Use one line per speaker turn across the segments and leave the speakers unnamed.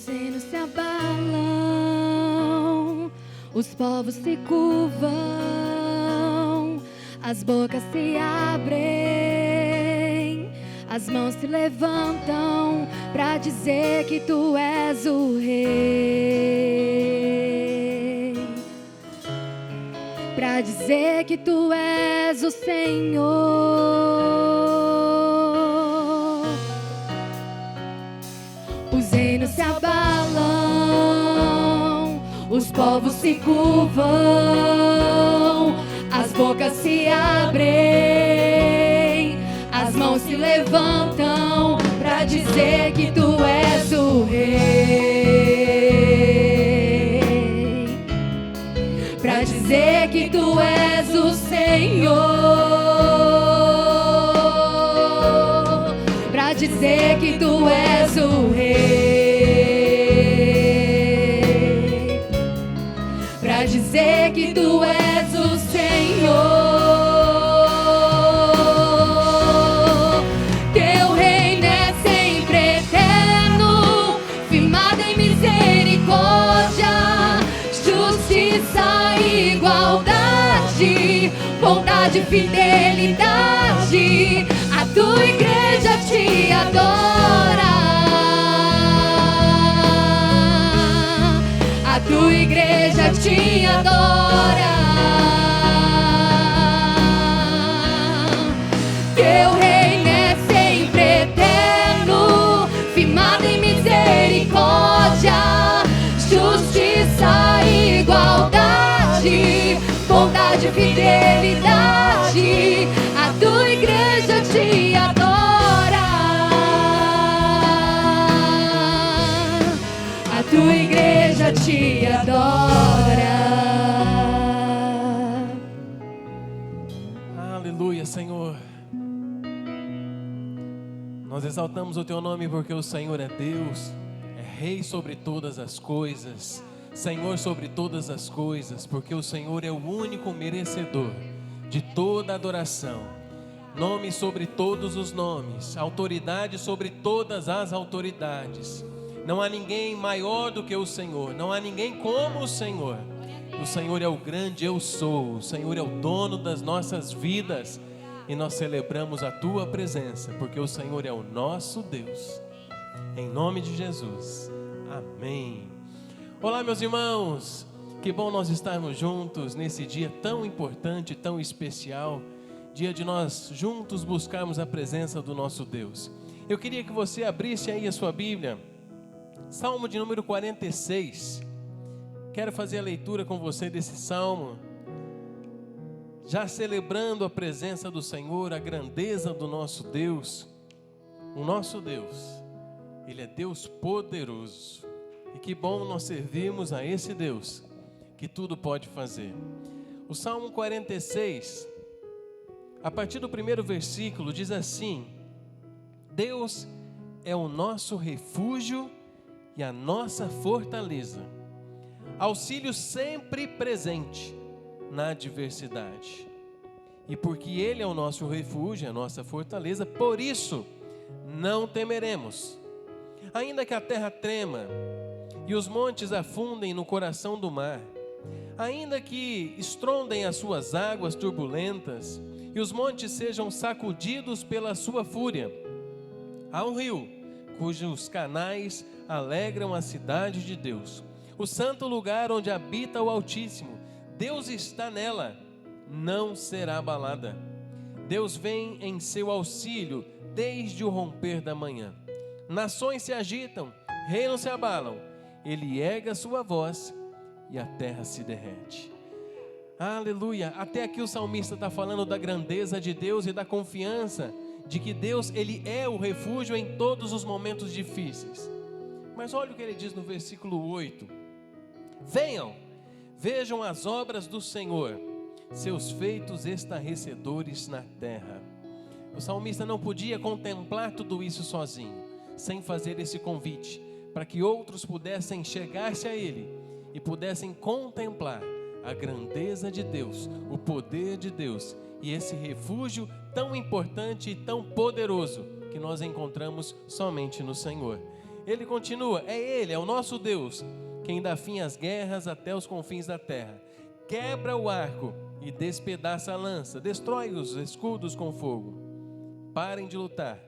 Os reinos se abalam, os povos se curvam, as bocas se abrem, as mãos se levantam pra dizer que tu és o rei, pra dizer que tu és o Senhor. Os reinos se abalam, os povos se curvam, as bocas se abrem, as mãos se levantam pra dizer que tu és o rei, pra dizer que tu és o Senhor, pra dizer que tu és o rei, pra dizer que tu és o Senhor. Teu reino é sempre eterno, firmado em misericórdia, justiça e igualdade, bondade e fidelidade. A tua igreja te adora, a tua igreja te adora. Teu reino é sempre eterno, firmado em misericórdia, justiça e igualdade, bondade e fidelidade. A tua igreja te adora, a tua igreja te adora.
Aleluia, Senhor. Nós exaltamos o teu nome porque o Senhor é Deus, é Rei sobre todas as coisas, Senhor sobre todas as coisas, porque o Senhor é o único merecedor de toda adoração, nome sobre todos os nomes, autoridade sobre todas as autoridades. Não há ninguém maior do que o Senhor, não há ninguém como o Senhor. O Senhor é o grande eu sou, o Senhor é o dono das nossas vidas, e nós celebramos a tua presença, porque o Senhor é o nosso Deus. Em nome de Jesus, amém. Olá, meus irmãos, que bom nós estarmos juntos nesse dia tão importante, tão especial, dia de nós juntos buscarmos a presença do nosso Deus. Eu queria que você abrisse aí a sua Bíblia, Salmo de número 46, quero fazer a leitura com você desse Salmo, já celebrando a presença do Senhor, a grandeza do nosso Deus. O nosso Deus, Ele é Deus poderoso, e que bom nós servimos a esse Deus, que tudo pode fazer. O Salmo 46, a partir do primeiro versículo, diz assim: Deus é o nosso refúgio e a nossa fortaleza, auxílio sempre presente na adversidade. E porque Ele é o nosso refúgio, a nossa fortaleza, por isso não temeremos. Ainda que a terra trema e os montes afundem no coração do mar, ainda que estrondem as suas águas turbulentas e os montes sejam sacudidos pela sua fúria, há um rio cujos canais alegram a cidade de Deus, o santo lugar onde habita o Altíssimo. Deus está nela, não será abalada. Deus vem em seu auxílio desde o romper da manhã. Nações se agitam, reinos se abalam. Ele ergue a sua voz e a terra se derrete. Aleluia. Até aqui o salmista está falando da grandeza de Deus e da confiança de que Deus, Ele é o refúgio em todos os momentos difíceis. Mas olha o que ele diz no versículo 8: venham, vejam as obras do Senhor, seus feitos estarrecedores na terra. O salmista não podia contemplar tudo isso sozinho, sem fazer esse convite, para que outros pudessem chegar-se a ele e pudessem contemplar a grandeza de Deus, o poder de Deus e esse refúgio tão importante e tão poderoso que nós encontramos somente no Senhor. Ele continua, Ele, é o nosso Deus, quem dá fim às guerras até os confins da terra. Quebra o arco e despedaça a lança, destrói os escudos com fogo. Parem de lutar,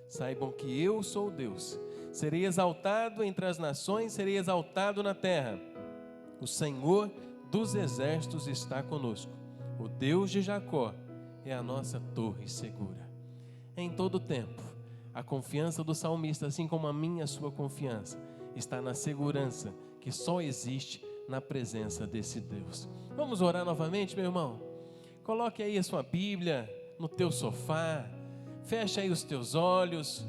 saibam que eu sou Deus. Serei exaltado entre as nações, serei exaltado na terra. O Senhor dos exércitos está conosco. O Deus de Jacó é a nossa torre segura. Em todo tempo, a confiança do salmista, assim como a minha e a sua confiança, está na segurança que só existe na presença desse Deus. Vamos orar novamente, meu irmão? Coloque aí a sua Bíblia no teu sofá, feche aí os teus olhos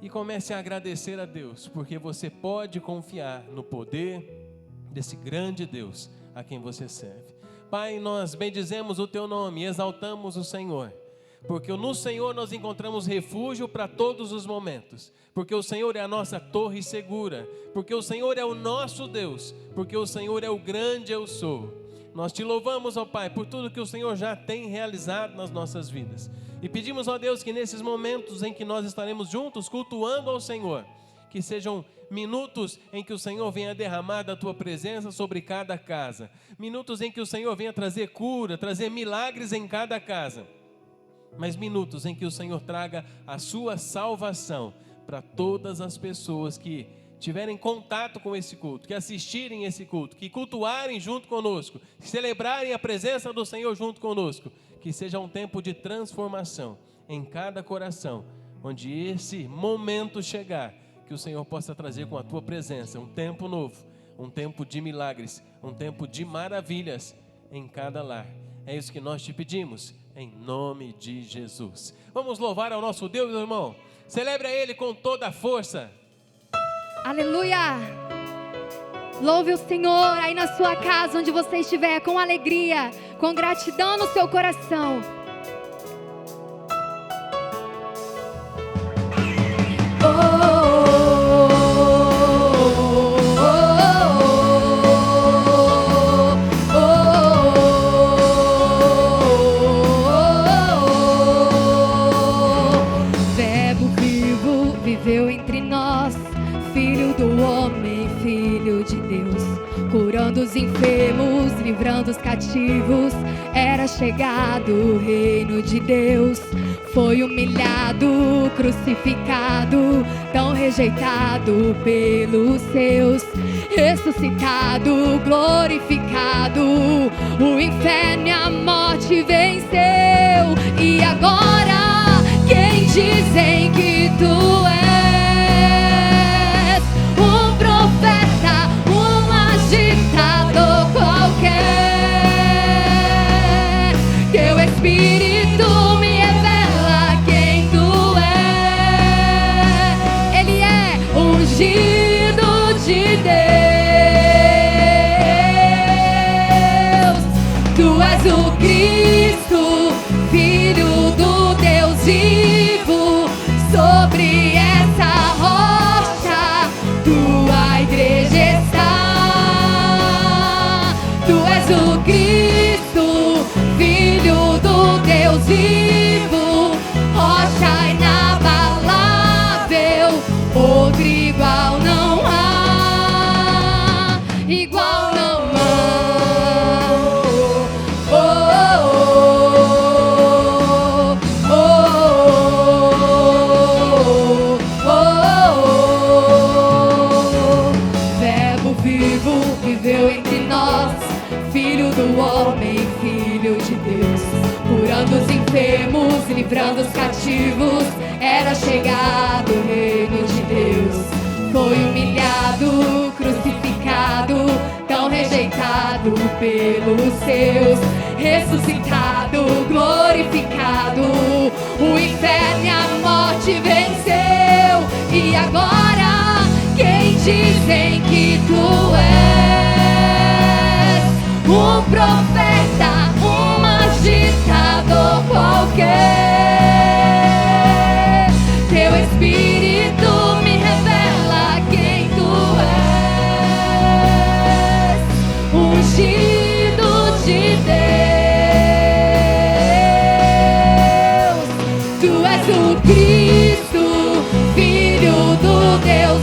e comece a agradecer a Deus, porque você pode confiar no poder desse grande Deus a quem você serve. Pai, nós bendizemos o teu nome e exaltamos o Senhor, porque no Senhor nós encontramos refúgio para todos os momentos, porque o Senhor é a nossa torre segura, porque o Senhor é o nosso Deus, porque o Senhor é o grande eu sou. Nós te louvamos, ó Pai, por tudo que o Senhor já tem realizado nas nossas vidas, e pedimos, ó Deus, que nesses momentos em que nós estaremos juntos cultuando ao Senhor, que sejam minutos em que o Senhor venha derramar da tua presença sobre cada casa, minutos em que o Senhor venha trazer cura, trazer milagres em cada casa, mas minutos em que o Senhor traga a sua salvação para todas as pessoas que tiverem contato com esse culto, que assistirem esse culto, que cultuarem junto conosco, que celebrarem a presença do Senhor junto conosco, que seja um tempo de transformação em cada coração, onde esse momento chegar, que o Senhor possa trazer com a tua presença um tempo novo, um tempo de milagres, um tempo de maravilhas em cada lar. É isso que nós te pedimos, em nome de Jesus. Vamos louvar ao nosso Deus, meu irmão. Celebre a Ele com toda a força.
Aleluia! Louve o Senhor aí na sua casa, onde você estiver, com alegria, com gratidão no seu coração. Curando os enfermos, livrando os cativos, era chegado o reino de Deus. Foi humilhado, crucificado, tão rejeitado pelos seus. Ressuscitado, glorificado, o inferno e a morte venceu. E agora, quem dizem que tu és? Um profeta, agitador qualquer. Teu Espírito me revela quem tu é. Ele é ungido de Deus. Tu és o Cristo, Filho do Deus vivo. Sobre essa rocha tua igreja está. Tu és o Cristo, Filho do Deus vivo, rocha inabalável, outro igual não há, igual não há. Oh, oh, oh, oh, oh. Verbo vivo viveu entre nós, Filho do homem, Filho de Deus, curando os enfermos, livrando os cativos, era chegado o reino de Deus. Foi humilhado, crucificado, tão rejeitado pelos seus. Ressuscitado, glorificado, o inferno e a morte venceu. E agora, quem dizem que tu és? Um profeta, um agitador qualquer. Teu Espírito me revela quem tu és. Ungido de Deus. Tu és o Cristo, Filho do Deus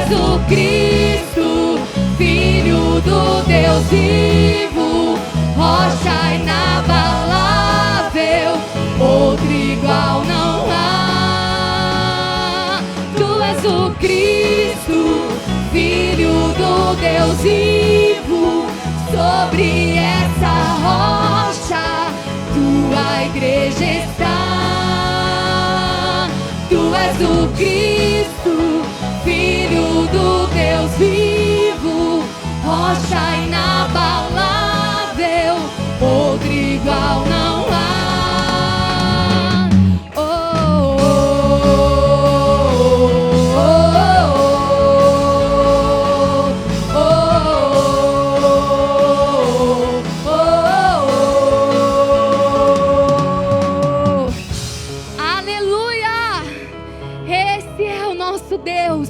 és o Cristo, Filho do Deus vivo, rocha inabalável, outro igual não há. Tu és o Cristo, Filho do Deus vivo, sobre essa rocha tua igreja está. Tu és o Cristo, Filho do Deus vivo, rocha inabalável, outro igual não há. Oh, oh, oh, oh, aleluia! Esse é o nosso Deus.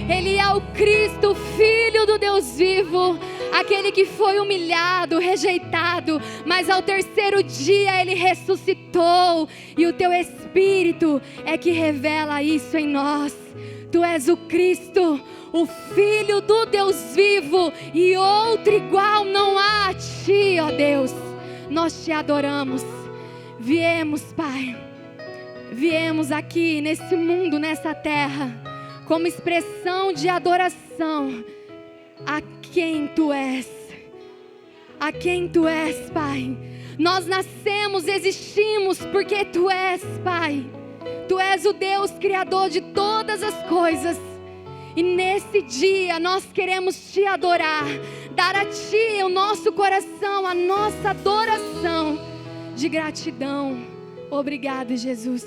Ele é o Cristo, Filho do Deus vivo, aquele que foi humilhado, rejeitado, mas ao terceiro dia Ele ressuscitou, e o Teu Espírito é que revela isso em nós. Tu és o Cristo, o Filho do Deus vivo, e outro igual não há a Ti, ó Deus. Nós Te adoramos. Viemos, Pai, viemos aqui nesse mundo, nessa terra, como expressão de adoração a quem Tu és. A quem Tu és, Pai. Nós nascemos, existimos porque Tu és, Pai. Tu és o Deus Criador de todas as coisas. E nesse dia nós queremos Te adorar, dar a Ti o nosso coração, a nossa adoração de gratidão. Obrigado, Jesus.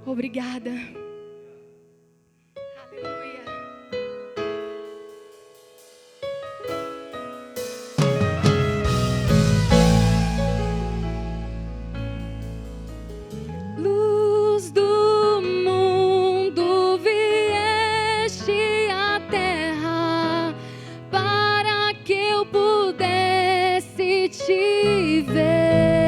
Obrigada. Aleluia. Luz do mundo, vieste à terra para que eu pudesse Te ver.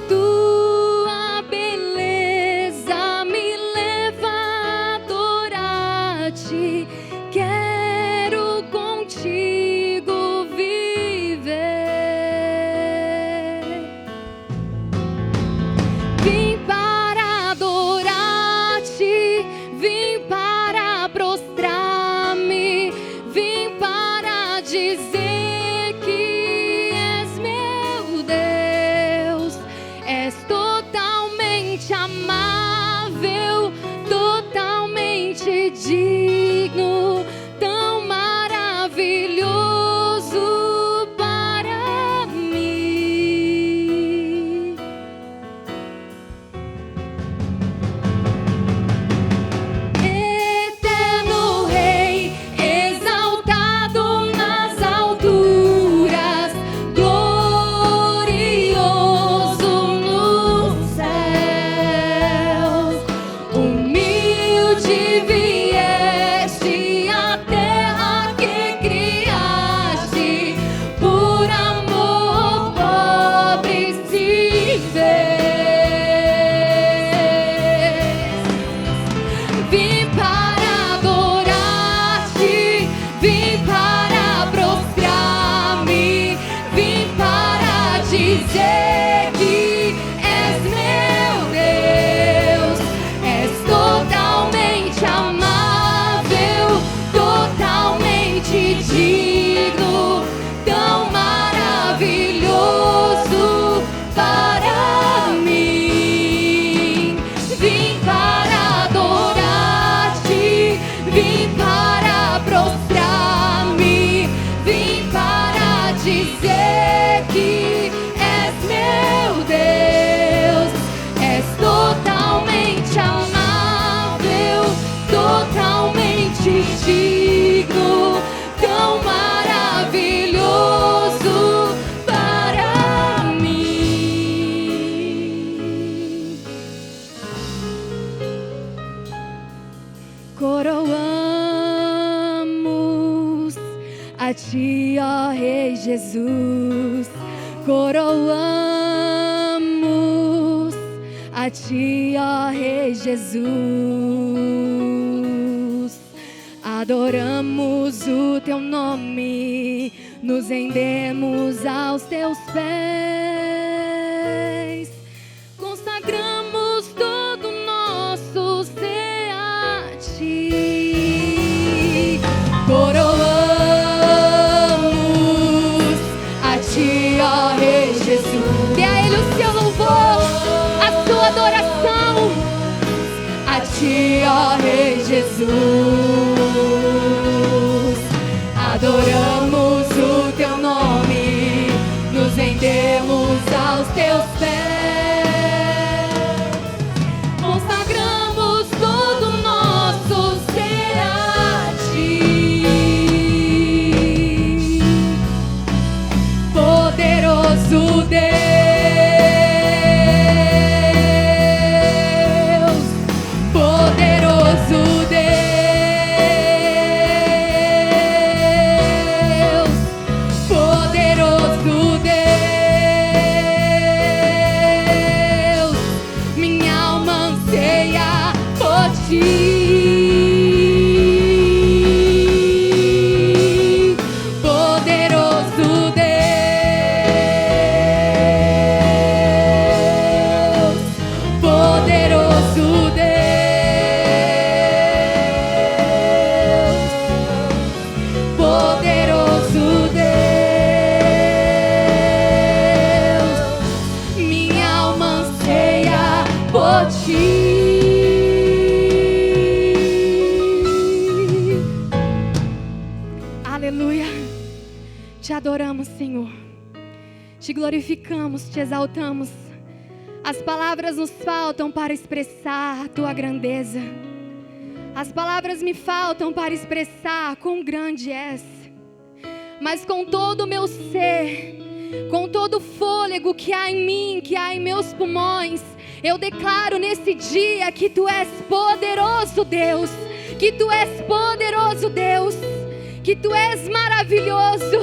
Tua beleza me leva a adorar-Te. Quero contigo viver. Vim para adorar-Te, vim para prostrar-me, vim para dizer que és meu Deus. És totalmente amável, totalmente digno, tão maravilhoso para mim. Eterno Rei, exaltado nas alturas, glorioso nos céus, humilde vieste à terra que criaste, por amor pobre se fez. Vim para adorar-Te, vim para prostrar-me, vim para dizer que és meu Deus. És totalmente amável, totalmente digno, tão maravilhoso para mim. Vim para adorar-Te, vim para prostrar-me, vim para dizer que és meu Deus. És totalmente amável, totalmente digno, tão maravilhoso para mim. Coroamos a Ti, ó Rei Jesus. Coroamos a Ti, ó Rei Jesus. Adoramos o teu nome, nos rendemos aos teus pés, consagramos todo o nosso ser a ti, coroamos a ti, ó Rei Jesus. Dê a Ele o seu louvor, a sua adoração, a ti, ó Rei Jesus. Adoramos o teu nome, nos rendemos aos teus pés, consagramos todo o nosso ser a ti, poderoso Deus, poderoso Deus. Aleluia, te adoramos, Senhor, te glorificamos, te exaltamos. As palavras nos faltam para expressar a tua grandeza, as palavras me faltam para expressar quão grande és, mas com todo o meu ser, com todo o fôlego que há em mim, que há em meus pulmões, eu declaro nesse dia que tu és poderoso, Deus, que tu és poderoso, Deus, que tu és maravilhoso.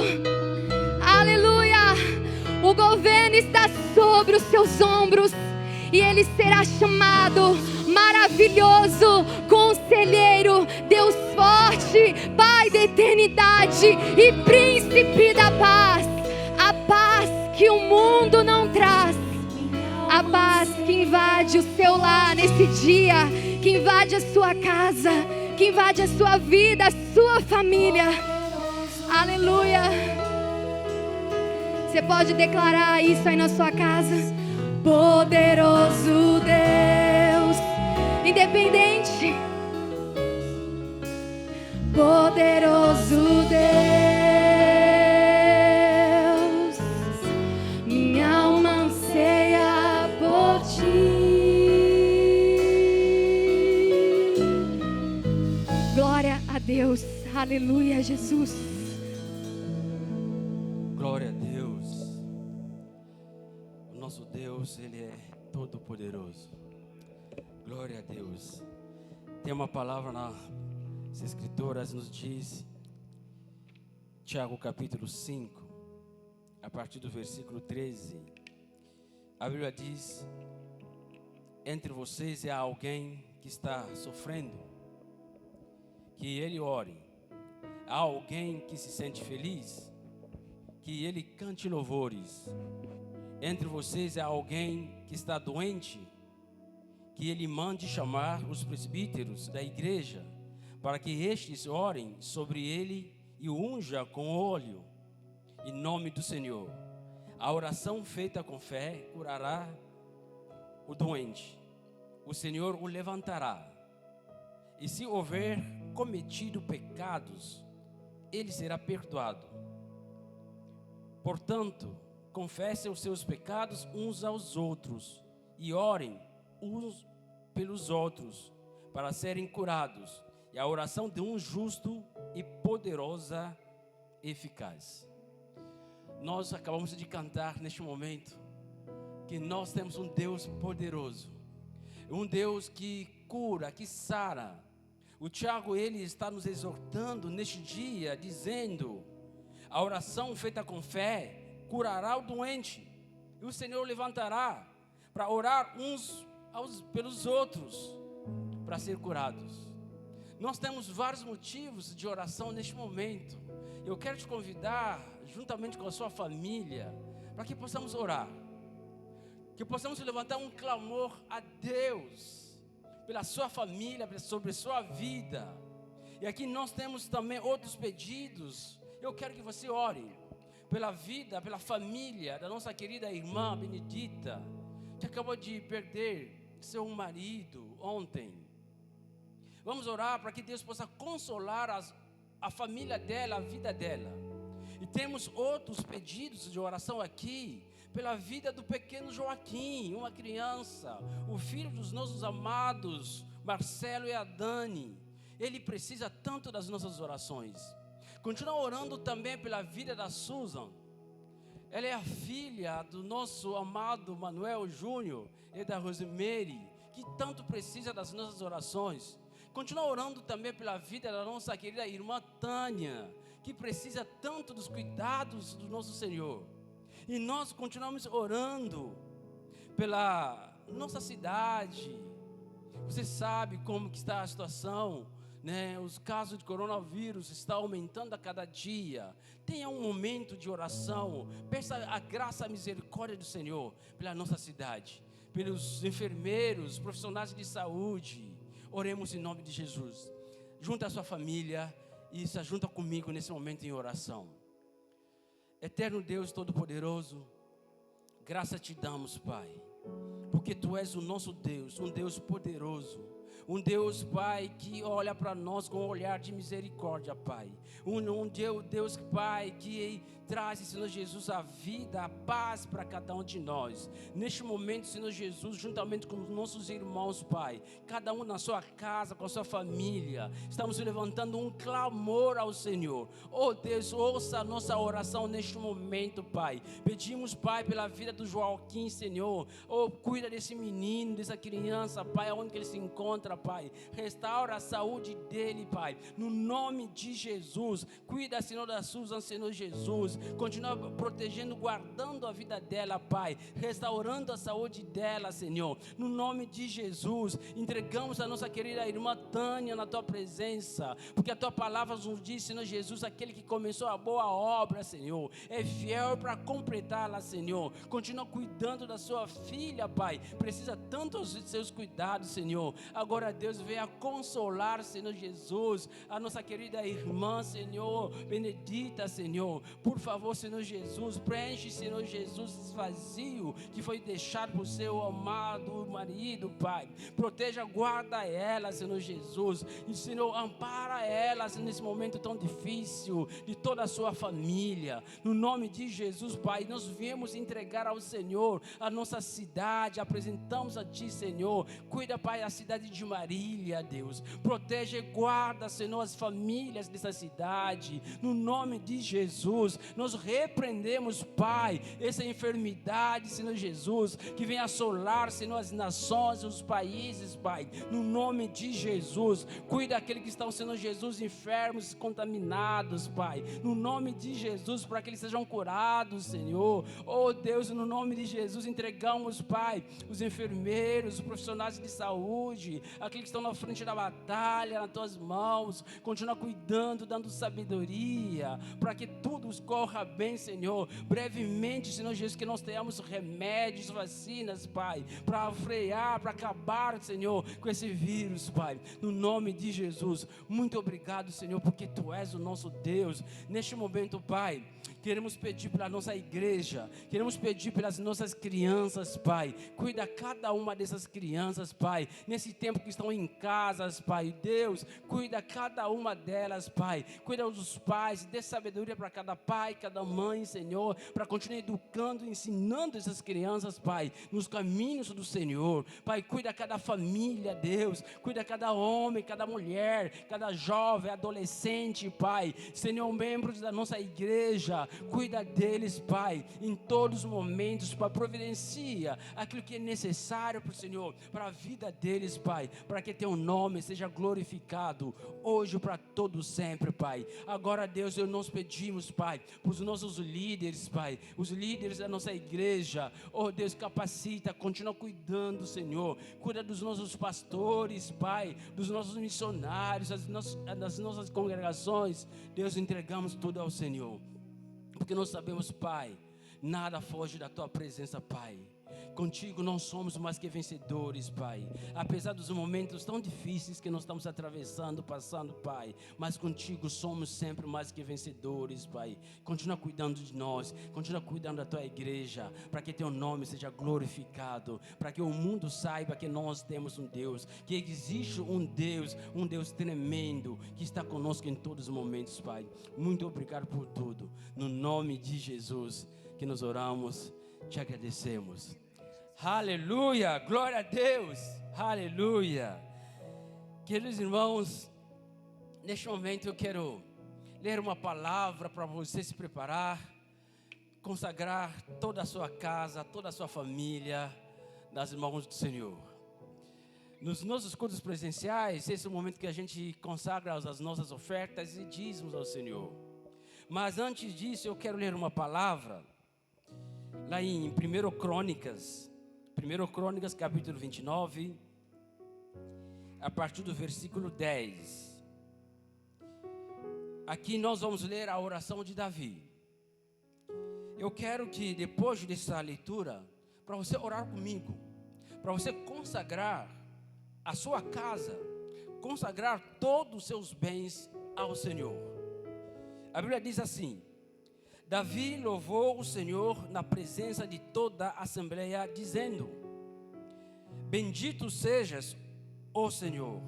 Aleluia. O governo está sobre os seus ombros e ele será chamado maravilhoso, conselheiro, Deus forte, Pai da eternidade e príncipe da paz. A paz que o mundo não traz, a paz que invade o seu lar nesse dia, que invade a sua casa, que invade a sua vida, a sua família. Aleluia. Você pode declarar isso aí na sua casa. Poderoso Deus, independente. Poderoso Deus, minha alma anseia por ti. Glória a Deus, aleluia, Jesus.
Glória a Deus. O nosso Deus, Ele é todo poderoso. Glória a Deus. Tem uma palavra nas Escrituras, nos diz, Tiago capítulo 5, a partir do versículo 13. A Bíblia diz: entre vocês há alguém que está sofrendo, que ele ore. Há alguém que se sente feliz, que ele cante louvores. Entre vocês há alguém que está doente, que ele mande chamar os presbíteros da igreja, para que estes orem sobre ele e o unja com óleo, em nome do Senhor. A oração feita com fé curará o doente. O Senhor o levantará. E se houver cometido pecados, ele será perdoado. Portanto, confessem os seus pecados uns aos outros e orem uns pelos outros para serem curados. E a oração de um justo e poderosa eficaz. Nós acabamos de cantar neste momento que nós temos um Deus poderoso, um Deus que cura, que sara. O Tiago, ele está nos exortando neste dia, dizendo: a oração feita com fé curará o doente, e o Senhor levantará para orar uns pelos outros, para ser curados. Nós temos vários motivos de oração neste momento. Eu quero te convidar, juntamente com a sua família, para que possamos orar. Que possamos levantar um clamor a Deus, pela sua família, sobre a sua vida. E aqui nós temos também outros pedidos. Eu quero que você ore pela vida, pela família da nossa querida irmã Benedita, que acabou de perder seu marido ontem. Vamos orar para que Deus possa consolar a família dela, a vida dela. E temos outros pedidos de oração aqui, pela vida do pequeno Joaquim, uma criança, o filho dos nossos amados Marcelo e a Dani. Ele precisa tanto das nossas orações. Continua orando também pela vida da Susan. Ela é a filha do nosso amado Manuel Júnior e da Rosemary, que tanto precisa das nossas orações. Continua orando também pela vida da nossa querida irmã Tânia, que precisa tanto dos cuidados do nosso Senhor. E nós continuamos orando pela nossa cidade. Você sabe como que está a situação, né? Os casos de coronavírus estão aumentando a cada dia. Tenha um momento de oração. Peça a graça, a misericórdia do Senhor pela nossa cidade, pelos enfermeiros, profissionais de saúde. Oremos em nome de Jesus. Junta a sua família e se junta comigo nesse momento em oração. Eterno Deus Todo-Poderoso, graça te damos, Pai, porque Tu és o nosso Deus, um Deus poderoso, um Deus, Pai, que olha para nós com um olhar de misericórdia, Pai, um Deus, Pai, que traz, Senhor Jesus, a vida, a paz para cada um de nós. Neste momento, Senhor Jesus, juntamente com os nossos irmãos, Pai, cada um na sua casa, com a sua família, estamos levantando um clamor ao Senhor. Oh Deus, ouça a nossa oração neste momento, Pai. Pedimos, Pai, pela vida do Joaquim, Senhor. Oh, cuida desse menino, dessa criança, Pai, onde ele se encontra, Pai. Restaura a saúde dele, Pai, no nome de Jesus. Cuida, Senhor, da Susan, Senhor Jesus. Continua protegendo, guardando a vida dela, Pai, restaurando a saúde dela, Senhor, no nome de Jesus. Entregamos a nossa querida irmã Tânia na Tua presença, porque a Tua palavra nos diz, Senhor Jesus, aquele que começou a boa obra, Senhor, é fiel para completá-la, Senhor. Continua cuidando da sua filha, Pai, precisa tanto dos seus cuidados, Senhor. Agora, Deus, venha consolar, Senhor Jesus, a nossa querida irmã, Senhor Benedita, Senhor. Por favor, Senhor Jesus, preenche, Senhor Jesus, esse vazio que foi deixado por seu amado marido, Pai. Proteja, guarda ela, Senhor Jesus. E, Senhor, ampara ela nesse momento tão difícil de toda a sua família. No nome de Jesus, Pai, nós viemos entregar ao Senhor a nossa cidade, apresentamos a Ti, Senhor. Cuida, Pai, da cidade de Marília, Deus. Proteja e guarda, Senhor, as famílias dessa cidade. No nome de Jesus, nós repreendemos, Pai, essa enfermidade, Senhor Jesus, que vem assolar, Senhor, as nações, os países, Pai, no nome de Jesus. Cuida daqueles que estão, Senhor Jesus, enfermos, contaminados, Pai, no nome de Jesus, para que eles sejam curados, Senhor. Oh Deus, no nome de Jesus, entregamos, Pai, os enfermeiros, os profissionais de saúde, aqueles que estão na frente da batalha, nas Tuas mãos. Continua cuidando, dando sabedoria, para que tudo corra bem, Senhor. Brevemente, Senhor Jesus, que nós tenhamos remédios, vacinas, Pai, para frear, para acabar, Senhor, com esse vírus, Pai, no nome de Jesus. Muito obrigado, Senhor, porque Tu és o nosso Deus. Neste momento, Pai, queremos pedir pela nossa igreja, queremos pedir pelas nossas crianças, Pai. Cuida cada uma dessas crianças, Pai, nesse tempo que estão em casas, Pai. Deus, cuida cada uma delas, Pai. Cuida dos pais, dê sabedoria para cada pai, cada mãe, Senhor, para continuar educando, ensinando essas crianças, Pai, nos caminhos do Senhor. Pai, cuida cada família, Deus. Cuida cada homem, cada mulher, cada jovem, adolescente, Pai. Senhor, membros da nossa igreja, cuida deles, Pai, em todos os momentos, Pai. Providencia aquilo que é necessário para o Senhor, para a vida deles, Pai. para que teu nome seja glorificado hoje para todo sempre, Pai. Agora, Deus, nós pedimos, Pai, para os nossos líderes, Pai, os líderes da nossa igreja, oh Deus, capacita, continua cuidando, Senhor, cuida dos nossos pastores, Pai, dos nossos missionários, das nossas congregações. Deus, entregamos tudo ao Senhor, porque nós sabemos, Pai, nada foge da tua presença, Pai. Contigo nós somos mais que vencedores, Pai. Apesar dos momentos tão difíceis que nós estamos atravessando, passando, Pai, mas contigo somos sempre mais que vencedores, Pai. Continua cuidando de nós, continua cuidando da tua igreja, para que teu nome seja glorificado, para que o mundo saiba que nós temos um Deus, que existe um Deus tremendo, que está conosco em todos os momentos, Pai. Muito obrigado por tudo. No nome de Jesus que nós oramos, te agradecemos. Aleluia, glória a Deus, aleluia. Queridos irmãos, neste momento eu quero ler uma palavra para você se preparar, consagrar toda a sua casa, toda a sua família nas mãos do Senhor. Nos nossos cultos presenciais, esse é o momento que a gente consagra as nossas ofertas e dízimos ao Senhor. Mas antes disso eu quero ler uma palavra lá em 1 Crônicas capítulo 29, a partir do versículo 10. Aqui nós vamos ler a oração de Davi. Eu quero que depois dessa leitura, para você orar comigo, para você consagrar a sua casa, consagrar todos os seus bens ao Senhor. A Bíblia diz assim: Davi louvou o Senhor na presença de toda a assembleia, dizendo: Bendito sejas, ó Senhor,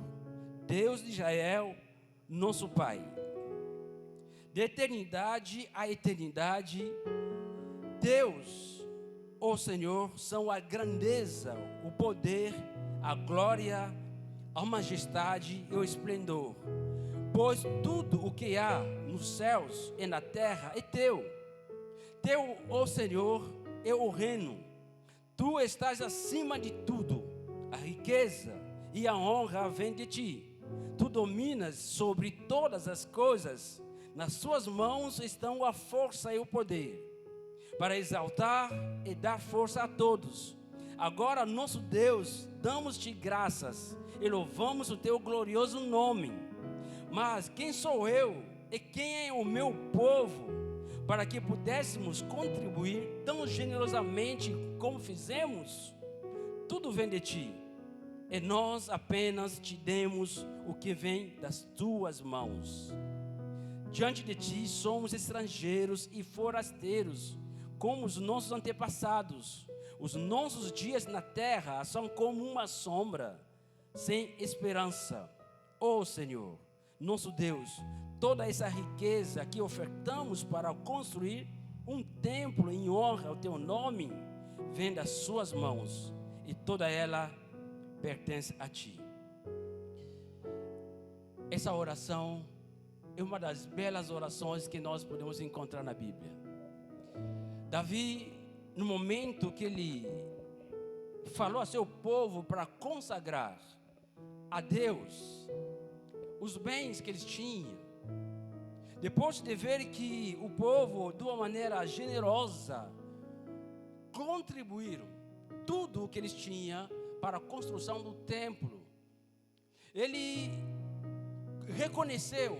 Deus de Israel, nosso Pai. De eternidade a eternidade, Deus, ó Senhor, são a grandeza, o poder, a glória, a majestade e o esplendor. Pois tudo o que há nos céus e na terra é teu. Teu, ó Senhor, é o reino. Tu estás acima de tudo. A riqueza e a honra vêm de ti. Tu dominas sobre todas as coisas. Nas suas mãos estão a força e o poder, para exaltar e dar força a todos. Agora, nosso Deus, damos-te graças e louvamos o teu glorioso nome. Mas quem sou eu e quem é o meu povo, para que pudéssemos contribuir tão generosamente como fizemos? Tudo vem de ti, e nós apenas te demos o que vem das tuas mãos. Diante de ti somos estrangeiros e forasteiros, como os nossos antepassados. Os nossos dias na terra são como uma sombra, sem esperança. Ó Senhor, nosso Deus, toda essa riqueza que ofertamos para construir um templo em honra ao teu nome, vem das suas mãos, e toda ela pertence a ti. Essa oração é uma das belas orações que nós podemos encontrar na Bíblia. Davi, no momento que ele falou a seu povo para consagrar a Deus os bens que eles tinham, depois de ver que o povo, de uma maneira generosa, contribuíram tudo o que eles tinham para a construção do templo, ele reconheceu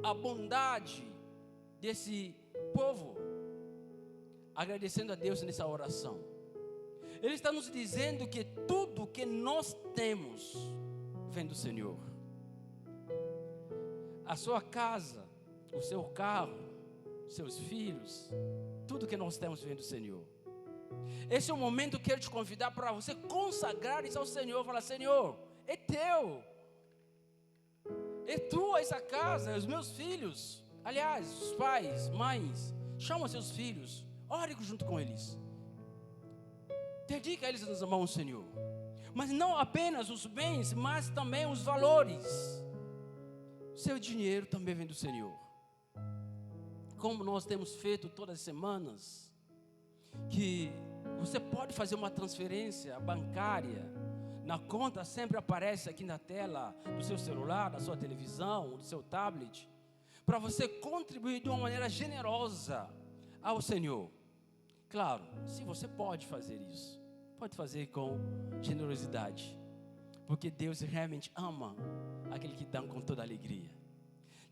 a bondade desse povo, agradecendo a Deus nessa oração. Ele está nos dizendo que tudo que nós temos vem do Senhor. A sua casa, o seu carro, seus filhos, tudo que nós temos vem do Senhor. Esse é o momento que eu quero te convidar para você consagrar isso ao Senhor. Falar: Senhor, é teu, é tua essa casa, os meus filhos. Aliás, os pais, mães, chama seus filhos, ore junto com eles, dedica eles nas mãos do Senhor. Mas não apenas os bens, mas também os valores. Seu dinheiro também vem do Senhor. Como nós temos feito todas as semanas, que você pode fazer uma transferência bancária na conta sempre aparece aqui na tela do seu celular, da sua televisão, do seu tablet, para você contribuir de uma maneira generosa ao Senhor. Claro, se você pode fazer isso, pode fazer com generosidade, porque Deus realmente ama aquele que dá com toda alegria.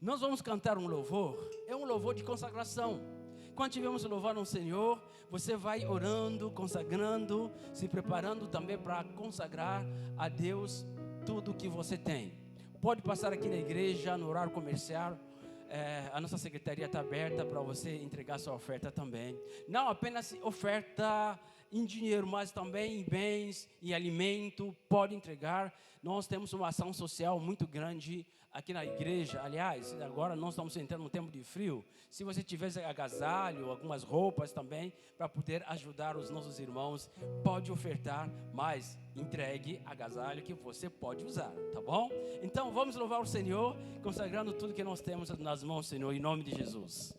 Nós vamos cantar um louvor, é um louvor de consagração. Quando estivermos louvando o Senhor, você vai orando, consagrando, se preparando também para consagrar a Deus tudo o que você tem. Pode passar aqui na igreja, no horário comercial. A nossa secretaria está aberta para você entregar sua oferta também. Não apenas oferta em dinheiro, mas também em bens, em alimento, pode entregar. Nós temos uma ação social muito grande aqui na igreja. Aliás, agora nós estamos entrando num tempo de frio. Se você tiver agasalho, algumas roupas também, para poder ajudar os nossos irmãos, pode ofertar, mas entregue agasalho que você pode usar, tá bom? Então vamos louvar o Senhor, consagrando tudo que nós temos nas mãos, Senhor, em nome de Jesus.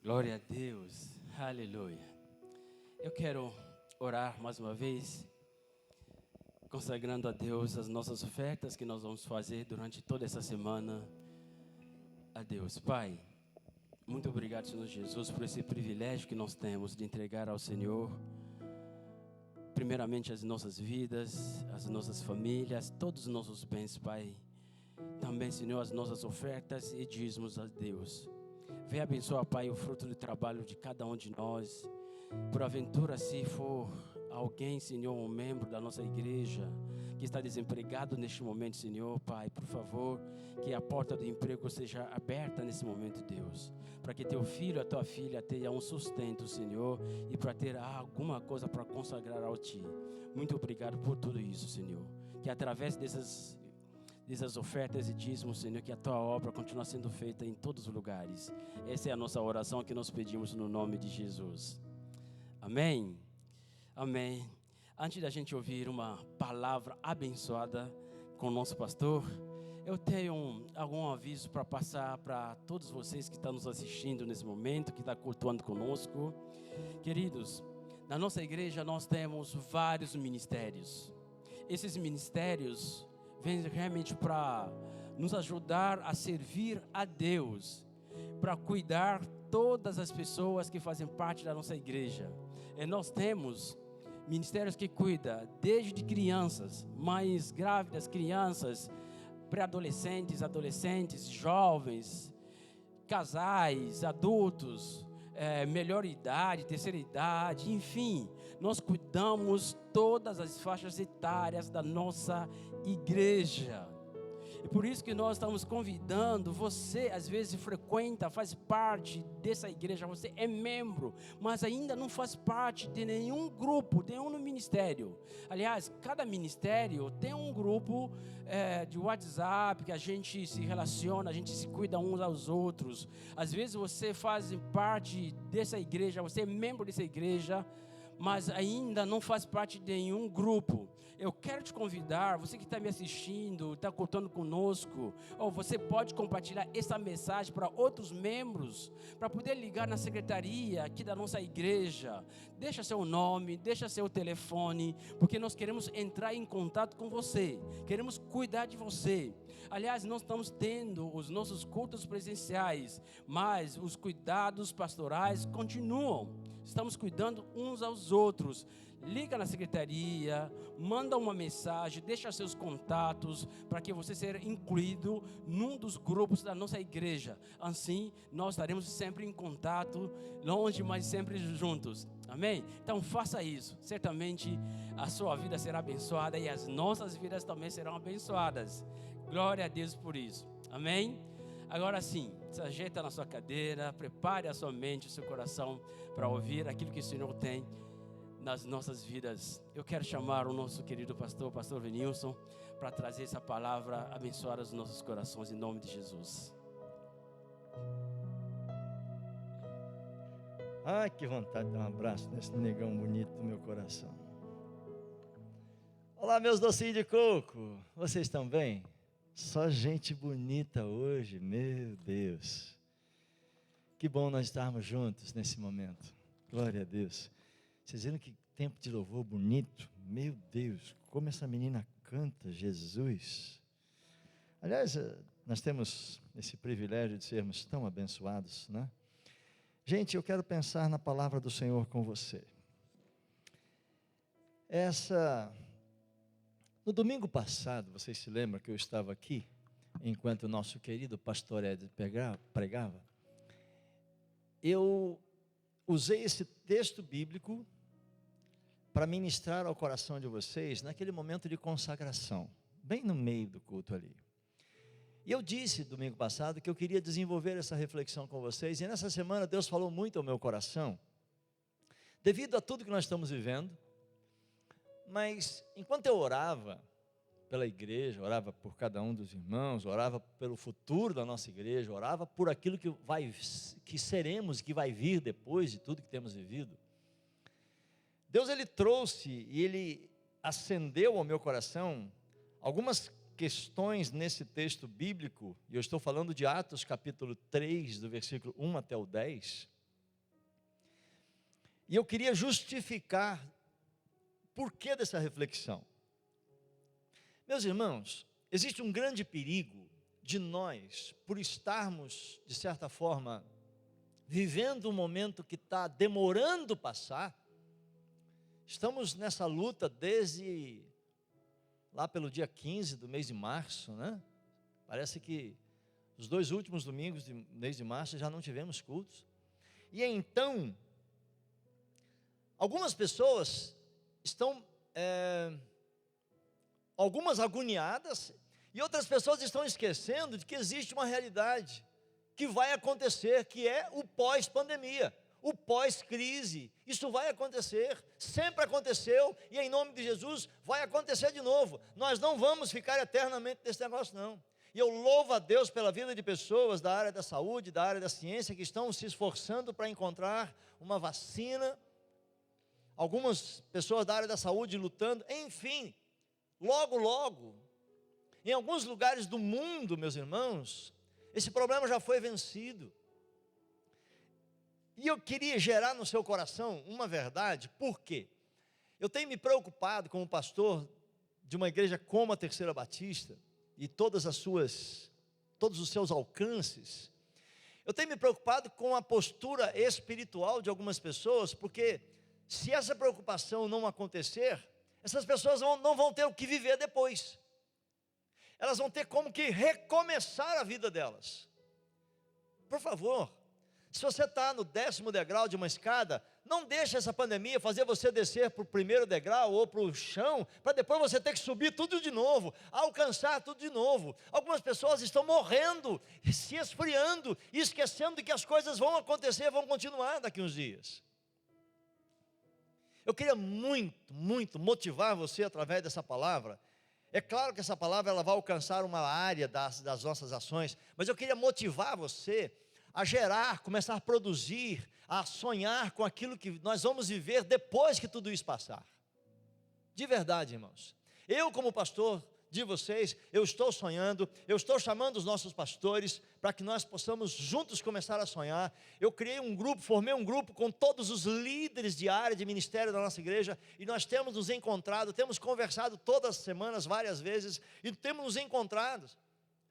Glória a Deus, aleluia. Eu quero orar mais uma vez, consagrando a Deus as nossas ofertas que nós vamos fazer durante toda essa semana. A Deus, Pai, muito obrigado, Senhor Jesus, por esse privilégio que nós temos de entregar ao Senhor, primeiramente as nossas vidas, as nossas famílias, todos os nossos bens, Pai. Também, Senhor, as nossas ofertas e dízimos a Deus. Venha abençoar, Pai, o fruto do trabalho de cada um de nós. Por aventura, se for alguém, Senhor, um membro da nossa igreja, que está desempregado neste momento, Senhor, Pai, por favor, que a porta do emprego seja aberta nesse momento, Deus, para que teu filho, a tua filha tenha um sustento, Senhor, e para ter alguma coisa para consagrar ao Ti. Muito obrigado por tudo isso, Senhor, que através dessas ofertas e dízimos, Senhor, que a Tua obra continue sendo feita em todos os lugares. Essa é a nossa oração que nós pedimos no nome de Jesus. Amém. Amém. Antes da gente ouvir uma palavra abençoada com o nosso pastor, eu tenho algum aviso para passar para todos vocês que estão nos assistindo nesse momento, que estão cultuando conosco. Queridos, na nossa igreja nós temos vários ministérios. Esses ministérios vêm realmente para nos ajudar a servir a Deus, para cuidar todas as pessoas que fazem parte da nossa igreja. E nós temos ministérios que cuidam desde crianças, mães grávidas, crianças, pré-adolescentes, adolescentes, jovens, casais, adultos, melhor idade, terceira idade, enfim, nós cuidamos todas as faixas etárias da nossa igreja. E por isso que nós estamos convidando você, às vezes frequenta, faz parte dessa igreja, você é membro, mas ainda não faz parte de nenhum grupo, de nenhum ministério. Aliás, cada ministério tem um grupo de WhatsApp que a gente se relaciona, a gente se cuida uns aos outros. Às vezes você faz parte dessa igreja, você é membro dessa igreja, mas ainda não faz parte de nenhum grupo. Eu quero te convidar, você que está me assistindo, está contando conosco, ou você pode compartilhar essa mensagem para outros membros, para poder ligar na secretaria aqui da nossa igreja. Deixa seu nome, deixa seu telefone, porque nós queremos entrar em contato com você, queremos cuidar de você. Aliás, nós estamos tendo os nossos cultos presenciais, mas os cuidados pastorais continuam. Estamos cuidando uns aos outros. Liga na secretaria, manda uma mensagem, deixa seus contatos para que você seja incluído num dos grupos da nossa igreja. Assim, nós estaremos sempre em contato, longe, mas sempre juntos. Amém? Então faça isso. Certamente a sua vida será abençoada e as nossas vidas também serão abençoadas. Glória a Deus por isso. Amém? Agora sim, se ajeita na sua cadeira, prepare a sua mente, o seu coração para ouvir aquilo que o Senhor tem nas nossas vidas. Eu quero chamar o nosso querido pastor Venilson, para trazer essa palavra abençoada aos nossos corações, em nome de Jesus.
Ai, que vontade de dar um abraço nesse negão bonito do meu coração. Olá, meus docinhos de coco, vocês estão bem? Só gente bonita hoje, meu Deus. Que bom nós estarmos juntos nesse momento. Glória a Deus. Vocês viram que tempo de louvor bonito? Meu Deus, como essa menina canta, Jesus. Aliás, nós temos esse privilégio de sermos tão abençoados, né? Gente, eu quero pensar na palavra do Senhor com você. No domingo passado, vocês se lembram que eu estava aqui, enquanto o nosso querido pastor Ed pregava? Eu usei esse texto bíblico para ministrar ao coração de vocês naquele momento de consagração, bem no meio do culto ali. E eu disse domingo passado que eu queria desenvolver essa reflexão com vocês, e nessa semana Deus falou muito ao meu coração, devido a tudo que nós estamos vivendo. Mas enquanto eu orava pela igreja, orava por cada um dos irmãos, orava pelo futuro da nossa igreja, orava por aquilo que seremos, que vai vir depois de tudo que temos vivido, Deus ele trouxe e ele acendeu ao meu coração algumas questões nesse texto bíblico, e eu estou falando de Atos capítulo 3, do versículo 1 até o 10, e eu queria justificar por que dessa reflexão. Meus irmãos, existe um grande perigo de nós, por estarmos, de certa forma, vivendo um momento que está demorando passar. Estamos nessa luta desde lá pelo dia 15 do mês de março, né? Parece que os 2 últimos domingos do mês de março já não tivemos cultos. E então, algumas pessoas estão algumas agoniadas, e outras pessoas estão esquecendo de que existe uma realidade que vai acontecer, que é o pós-pandemia, o pós-crise. Isso vai acontecer, sempre aconteceu, e em nome de Jesus vai acontecer de novo. Nós não vamos ficar eternamente nesse negócio, não. E eu louvo a Deus pela vida de pessoas da área da saúde, da área da ciência, que estão se esforçando para encontrar uma vacina. Algumas pessoas da área da saúde lutando, enfim, logo, logo, em alguns lugares do mundo, meus irmãos, esse problema já foi vencido. E eu queria gerar no seu coração uma verdade. Por quê? Eu tenho me preocupado como pastor de uma igreja como a Terceira Batista, e todos os seus alcances. Eu tenho me preocupado com a postura espiritual de algumas pessoas, porque se essa preocupação não acontecer, essas pessoas não vão ter o que viver depois. Elas vão ter como que recomeçar a vida delas. Por favor, se você está no 10º degrau de uma escada, não deixe essa pandemia fazer você descer para o 1º degrau ou para o chão, para depois você ter que subir tudo de novo, alcançar tudo de novo. Algumas pessoas estão morrendo, se esfriando, e esquecendo de que as coisas vão acontecer, vão continuar daqui uns dias. Eu queria muito, muito motivar você através dessa palavra. É claro que essa palavra ela vai alcançar uma área das nossas ações, mas eu queria motivar você a gerar, começar a produzir, a sonhar com aquilo que nós vamos viver depois que tudo isso passar. De verdade, irmãos. Eu, como pastor de vocês, eu estou sonhando, eu estou chamando os nossos pastores para que nós possamos juntos começar a sonhar. Eu criei um grupo, formei um grupo com todos os líderes de área de ministério da nossa igreja, e nós temos nos encontrado, temos conversado todas as semanas, várias vezes, e temos nos encontrado.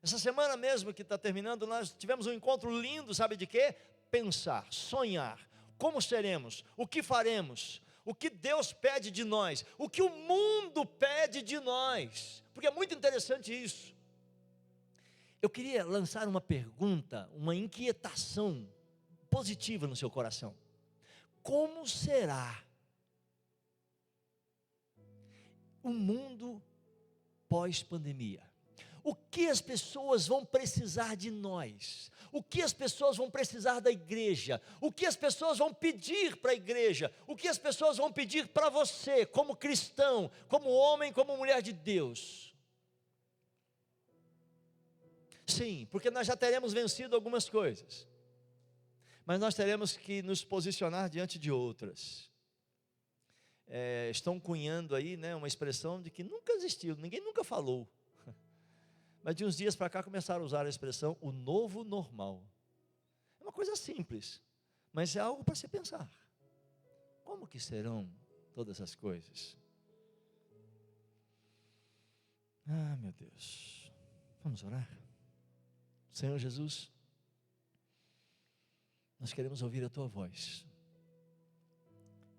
Essa semana mesmo que está terminando, nós tivemos um encontro lindo, sabe de quê? Pensar, sonhar, como seremos, o que faremos, o que Deus pede de nós, o que o mundo pede de nós, porque é muito interessante isso. Eu queria lançar uma pergunta, uma inquietação positiva no seu coração. Como será o mundo pós-pandemia? O que as pessoas vão precisar de nós? O que as pessoas vão precisar da igreja? O que as pessoas vão pedir para a igreja? O que as pessoas vão pedir para você, como cristão, como homem, como mulher de Deus? Sim, porque nós já teremos vencido algumas coisas, mas nós teremos que nos posicionar diante de outras. Estão cunhando aí, uma expressão de que nunca existiu, ninguém nunca falou. Mas de uns dias para cá começaram a usar a expressão o novo normal. É uma coisa simples, mas é algo para se pensar. Como que serão todas as coisas? Ah, meu Deus. Vamos orar? Senhor Jesus, nós queremos ouvir a Tua voz.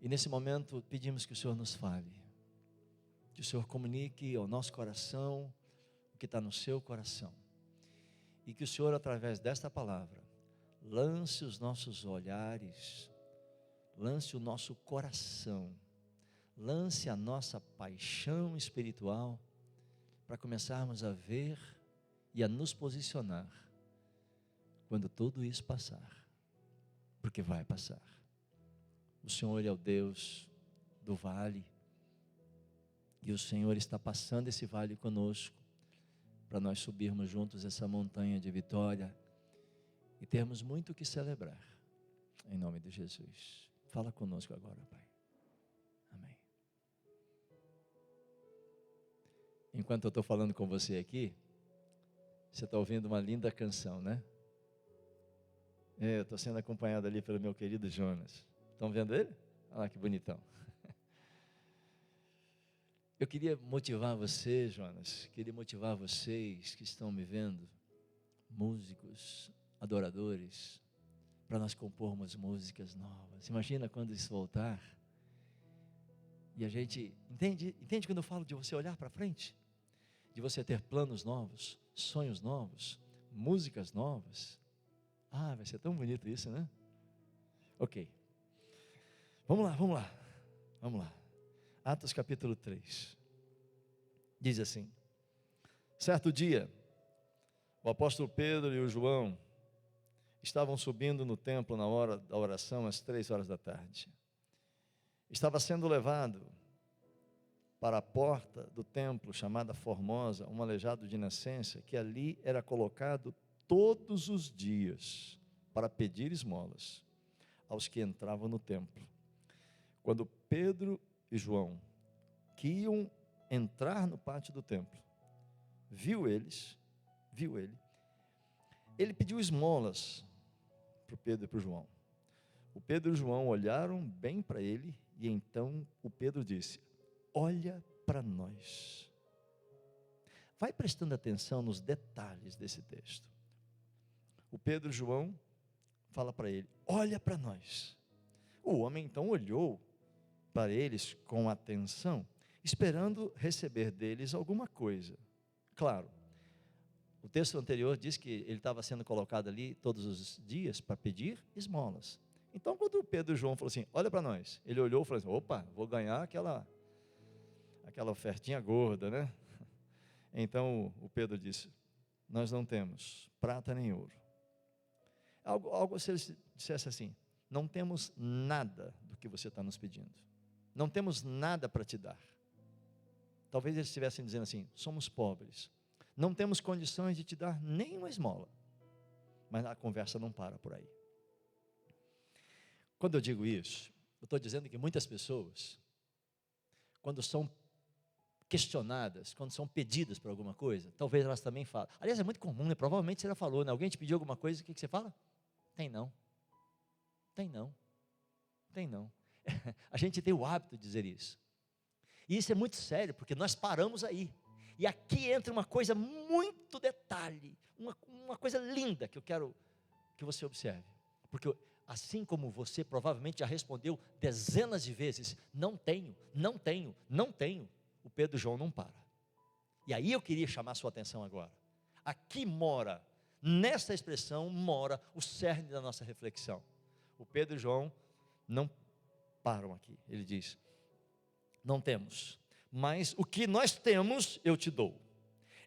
E nesse momento pedimos que o Senhor nos fale, que o Senhor comunique ao nosso coração que está no seu coração, e que o Senhor, através desta palavra, lance os nossos olhares, lance o nosso coração, lance a nossa paixão espiritual, para começarmos a ver e a nos posicionar, quando tudo isso passar, porque vai passar. O Senhor é o Deus do vale, e o Senhor está passando esse vale conosco, para nós subirmos juntos essa montanha de vitória e termos muito o que celebrar, em nome de Jesus. Fala conosco agora, Pai. Amém. Enquanto eu estou falando com você aqui, você está ouvindo uma linda canção, né? Eu estou sendo acompanhado ali pelo meu querido Jonas. Estão vendo ele? Olha lá que bonitão. Eu queria motivar você, Jonas, queria motivar vocês que estão me vendo, músicos, adoradores, para nós compormos músicas novas. Imagina quando isso voltar, e a gente, entende quando eu falo de você olhar para frente? De você ter planos novos, sonhos novos, músicas novas. Ah, vai ser tão bonito isso, né? Ok, vamos lá. Atos capítulo 3. Diz assim: certo dia, o apóstolo Pedro e o João estavam subindo no templo na hora da oração, às 3 horas da tarde. Estava sendo levado para a porta do templo, chamada Formosa, um aleijado de nascença, que ali era colocado todos os dias para pedir esmolas aos que entravam no templo. Quando Pedro e João, que iam entrar no pátio do templo, viu ele, ele pediu esmolas para o Pedro e para o João. O Pedro e o João olharam bem para ele, e então o Pedro disse: olha para nós. Vai prestando atenção nos detalhes desse texto. O Pedro e o João fala para ele: olha para nós. O homem então olhou para eles com atenção, esperando receber deles alguma coisa. Claro, o texto anterior diz que ele estava sendo colocado ali todos os dias para pedir esmolas. Então, quando o Pedro e o João falou assim: olha para nós, ele olhou e falou assim: opa, vou ganhar aquela ofertinha gorda, né? Então o Pedro disse: nós não temos prata nem ouro. Algo se ele dissesse assim: não temos nada do que você está nos pedindo, não temos nada para te dar. Talvez eles estivessem dizendo assim: somos pobres, não temos condições de te dar nem uma esmola. Mas a conversa não para por aí. Quando eu digo isso, eu estou dizendo que muitas pessoas, quando são questionadas, quando são pedidas por alguma coisa, talvez elas também falam. Aliás, é muito comum, né? Provavelmente você já falou, né? Alguém te pediu alguma coisa, o que você fala? Tem não. Tem não. Tem não. A gente tem o hábito de dizer isso. E isso é muito sério, porque nós paramos aí. E aqui entra uma coisa muito detalhe, uma coisa linda que eu quero que você observe. Porque assim como você provavelmente já respondeu dezenas de vezes: não tenho, não tenho, não tenho, o Pedro e o João não para. E aí eu queria chamar a sua atenção agora. Aqui mora, nessa expressão mora o cerne da nossa reflexão. O Pedro e o João não param aqui. Ele diz: não temos, mas o que nós temos eu te dou.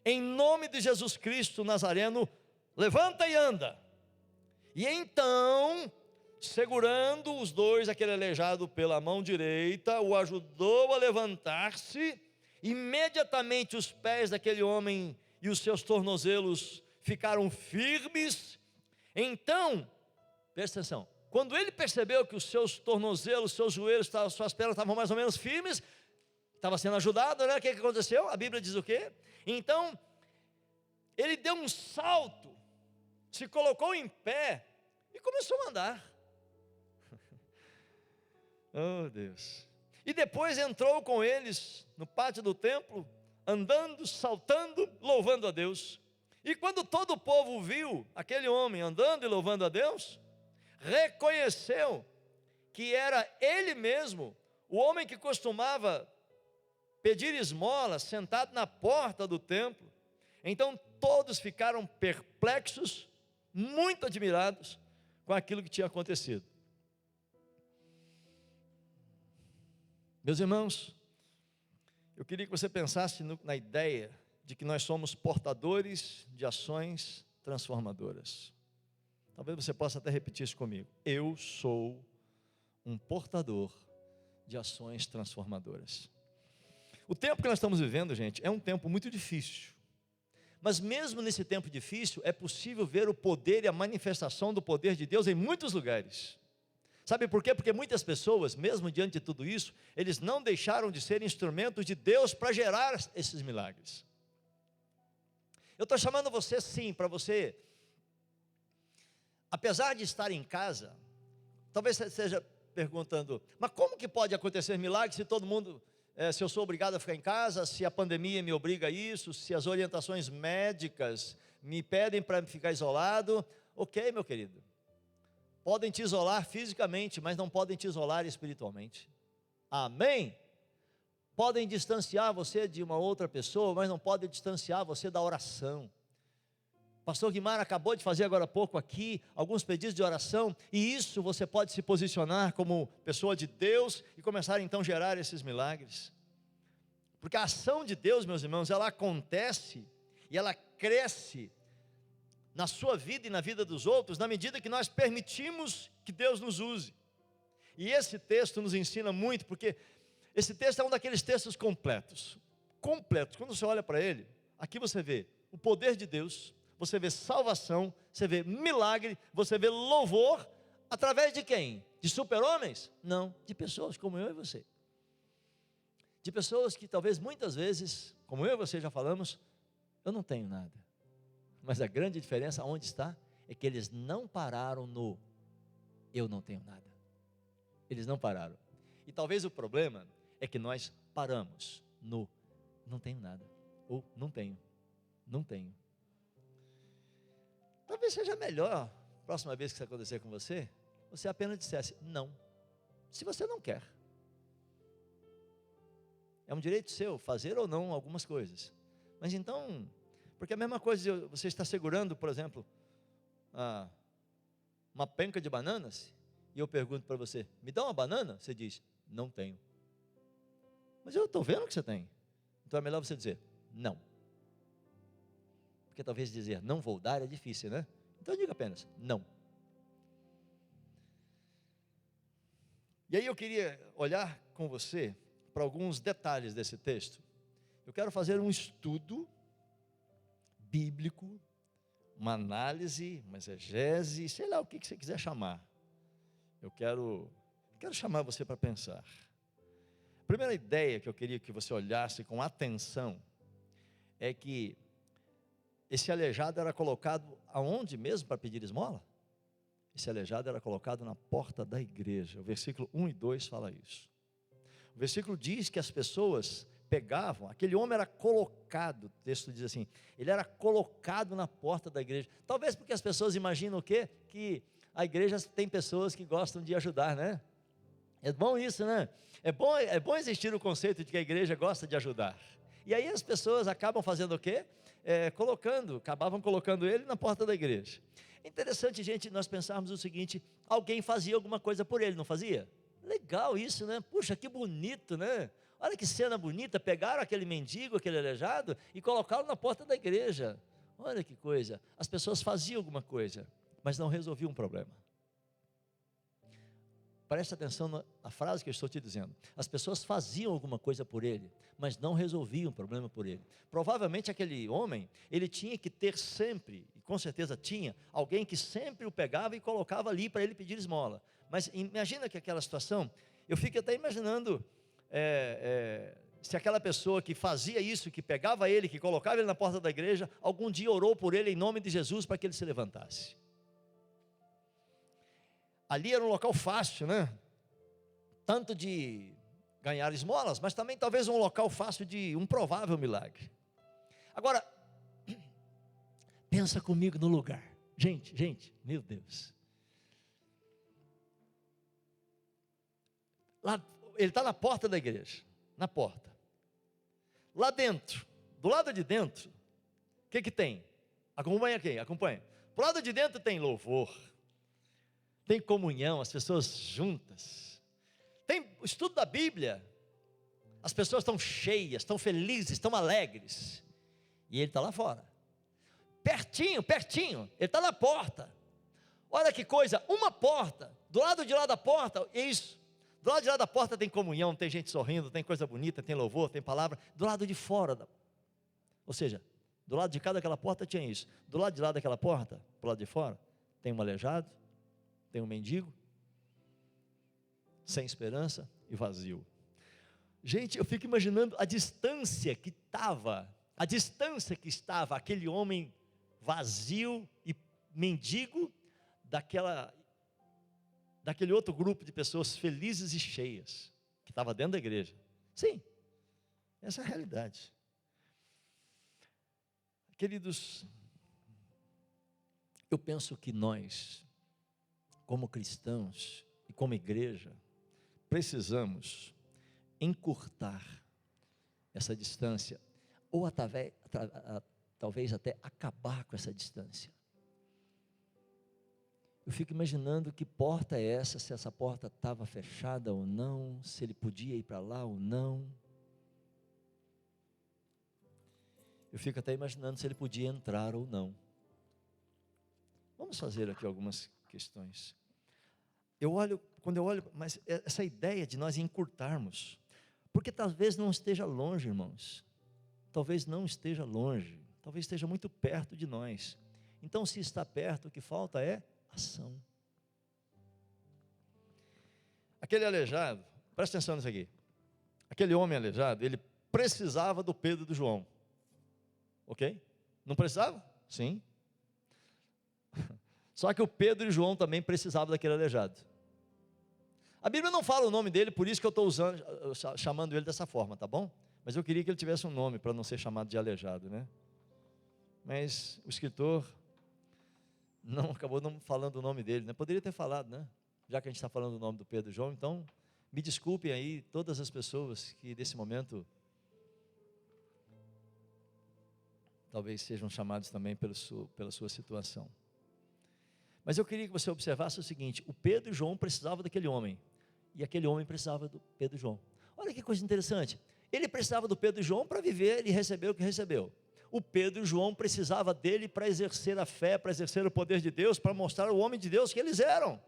Em nome de Jesus Cristo Nazareno, levanta e anda. E então, segurando os dois, aquele aleijado pela mão direita, o ajudou a levantar-se. Imediatamente os pés daquele homem e os seus tornozelos ficaram firmes. Então, presta atenção, quando ele percebeu que os seus tornozelos, seus joelhos, suas pernas estavam mais ou menos firmes, estava sendo ajudado, né? O que aconteceu? A Bíblia diz o quê? Então, ele deu um salto, se colocou em pé e começou a andar. Oh Deus! E depois entrou com eles no pátio do templo, andando, saltando, louvando a Deus. E quando todo o povo viu aquele homem andando e louvando a Deus, reconheceu que era ele mesmo, o homem que costumava pedir esmola sentado na porta do templo. Então todos ficaram perplexos, muito admirados com aquilo que tinha acontecido. Meus irmãos, eu queria que você pensasse na ideia de que nós somos portadores de ações transformadoras. Talvez você possa até repetir isso comigo. Eu sou um portador de ações transformadoras. O tempo que nós estamos vivendo, gente, é um tempo muito difícil. Mas mesmo nesse tempo difícil, é possível ver o poder e a manifestação do poder de Deus em muitos lugares. Sabe por quê? Porque muitas pessoas, mesmo diante de tudo isso, eles não deixaram de ser instrumentos de Deus para gerar esses milagres. Eu estou chamando você sim, para você, apesar de estar em casa, talvez você esteja perguntando: mas como que pode acontecer milagre se todo mundo... se eu sou obrigado a ficar em casa, se a pandemia me obriga a isso, se as orientações médicas me pedem para ficar isolado? Ok, meu querido, podem te isolar fisicamente, mas não podem te isolar espiritualmente. Amém? Podem distanciar você de uma outra pessoa, mas não podem distanciar você da oração. Pastor Guimar acabou de fazer agora há pouco aqui alguns pedidos de oração, e isso você pode se posicionar como pessoa de Deus e começar então a gerar esses milagres. Porque a ação de Deus, meus irmãos, ela acontece e ela cresce na sua vida e na vida dos outros, na medida que nós permitimos que Deus nos use. E esse texto nos ensina muito, porque esse texto é um daqueles textos completos. Quando você olha para ele, aqui você vê o poder de Deus, você vê salvação, você vê milagre, você vê louvor, através de quem? De super-homens? Não, de pessoas como eu e você. De pessoas que talvez muitas vezes, como eu e você já falamos, eu não tenho nada. Mas a grande diferença onde está, é que eles não pararam no eu não tenho nada. Eles não pararam. E talvez o problema é que nós paramos no não tenho nada, ou não tenho. Talvez seja melhor, próxima vez que isso acontecer com você, você apenas dissesse não, se você não quer. É um direito seu fazer ou não algumas coisas. Mas então, porque a mesma coisa, você está segurando, por exemplo, uma penca de bananas, e eu pergunto para você, me dá uma banana? Você diz, não tenho. Mas eu estou vendo que você tem. Então é melhor você dizer, não. Porque talvez dizer, não vou dar, é difícil, né? Então diga apenas, não. E aí eu queria olhar com você para alguns detalhes desse texto. Eu quero fazer um estudo bíblico, uma análise, uma exegese, sei lá o que você quiser chamar. Eu quero chamar você para pensar. A primeira ideia que eu queria que você olhasse com atenção é que esse aleijado era colocado aonde mesmo para pedir esmola? Esse aleijado era colocado na porta da igreja. O versículo 1 e 2 fala isso. O versículo diz que as pessoas pegavam, aquele homem era colocado, o texto diz assim, ele era colocado na porta da igreja. Talvez porque as pessoas imaginam o quê? Que a igreja tem pessoas que gostam de ajudar, né? É bom isso, né? É bom existir o conceito de que a igreja gosta de ajudar. E aí as pessoas acabam fazendo o quê? Acabavam colocando ele na porta da igreja. É interessante, gente, nós pensarmos o seguinte, alguém fazia alguma coisa por ele, não fazia? Legal isso, né? Puxa, que bonito, né? Olha que cena bonita, pegaram aquele mendigo, aquele aleijado e colocaram na porta da igreja. Olha que coisa, as pessoas faziam alguma coisa, mas não resolviam um problema. Presta atenção na frase que eu estou te dizendo. As pessoas faziam alguma coisa por ele, mas não resolviam o problema por ele. Provavelmente aquele homem, ele tinha que ter sempre, e com certeza tinha, alguém que sempre o pegava e colocava ali para ele pedir esmola. Mas imagina que aquela situação, eu fico até imaginando, se aquela pessoa que fazia isso, que pegava ele, que colocava ele na porta da igreja, algum dia orou por ele em nome de Jesus para que ele se levantasse. Ali era um local fácil, né? Tanto de ganhar esmolas, mas também talvez um local fácil de um provável milagre. Agora, pensa comigo no lugar. Gente, meu Deus. Lá, ele está na porta da igreja, na porta. Lá dentro, do lado de dentro, o que tem? Acompanha quem? Acompanha. Pro lado de dentro tem louvor. Tem comunhão, as pessoas juntas. Tem o estudo da Bíblia. As pessoas estão cheias, estão felizes, estão alegres. E ele está lá fora. Pertinho, ele está na porta. Olha que coisa, uma porta. Do lado de lá da porta, é isso. Do lado de lá da porta tem comunhão, tem gente sorrindo, tem coisa bonita, tem louvor, tem palavra. Do lado de fora, ou seja, do lado de cá daquela porta tinha isso. Do lado de lá daquela porta, pro lado de fora, tem um aleijado, tem um mendigo, sem esperança e vazio. Gente, eu fico imaginando a distância que estava aquele homem vazio e mendigo daquele outro grupo de pessoas felizes e cheias, que estava dentro da igreja. Sim, essa é a realidade. Queridos, eu penso que nós, como cristãos e como igreja, precisamos encurtar essa distância, ou talvez até acabar com essa distância. Eu fico imaginando que porta é essa, se essa porta estava fechada ou não, se ele podia ir para lá ou não. Eu fico até imaginando se ele podia entrar ou não. Vamos fazer aqui algumas questões. Quando eu olho, mas essa ideia de nós encurtarmos, porque talvez não esteja longe, irmãos. Talvez não esteja longe, talvez esteja muito perto de nós. Então, se está perto, o que falta é ação. Aquele aleijado, presta atenção nisso aqui. Aquele homem aleijado, ele precisava do Pedro e do João. Ok? Não precisava? Sim. Só que o Pedro e o João também precisavam daquele aleijado. A Bíblia não fala o nome dele, por isso que eu estou chamando ele dessa forma, tá bom? Mas eu queria que ele tivesse um nome, para não ser chamado de aleijado, né? Mas o escritor acabou não falando o nome dele, né? Poderia ter falado, né? Já que a gente está falando o nome do Pedro e João, então, me desculpem aí todas as pessoas que nesse momento talvez sejam chamados também pela sua situação. Mas eu queria que você observasse o seguinte: o Pedro e João precisavam daquele homem, e aquele homem precisava do Pedro e João. Olha que coisa interessante, ele precisava do Pedro e João para viver e receber o que recebeu. O Pedro e João precisava dele para exercer a fé, para exercer o poder de Deus, para mostrar o homem de Deus que eles eram.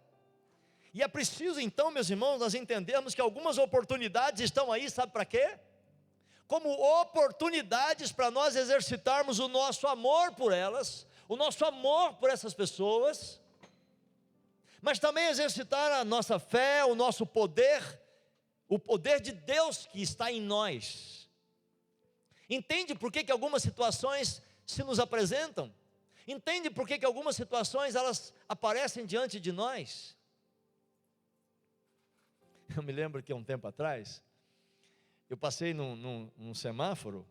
E é preciso então, meus irmãos, nós entendermos que algumas oportunidades estão aí, sabe para quê? Como oportunidades para nós exercitarmos o nosso amor por elas, o nosso amor por essas pessoas, mas também exercitar a nossa fé, o nosso poder, o poder de Deus que está em nós. Entende por que algumas situações se nos apresentam? Entende por que algumas situações elas aparecem diante de nós? Eu me lembro que há um tempo atrás, eu passei num semáforo,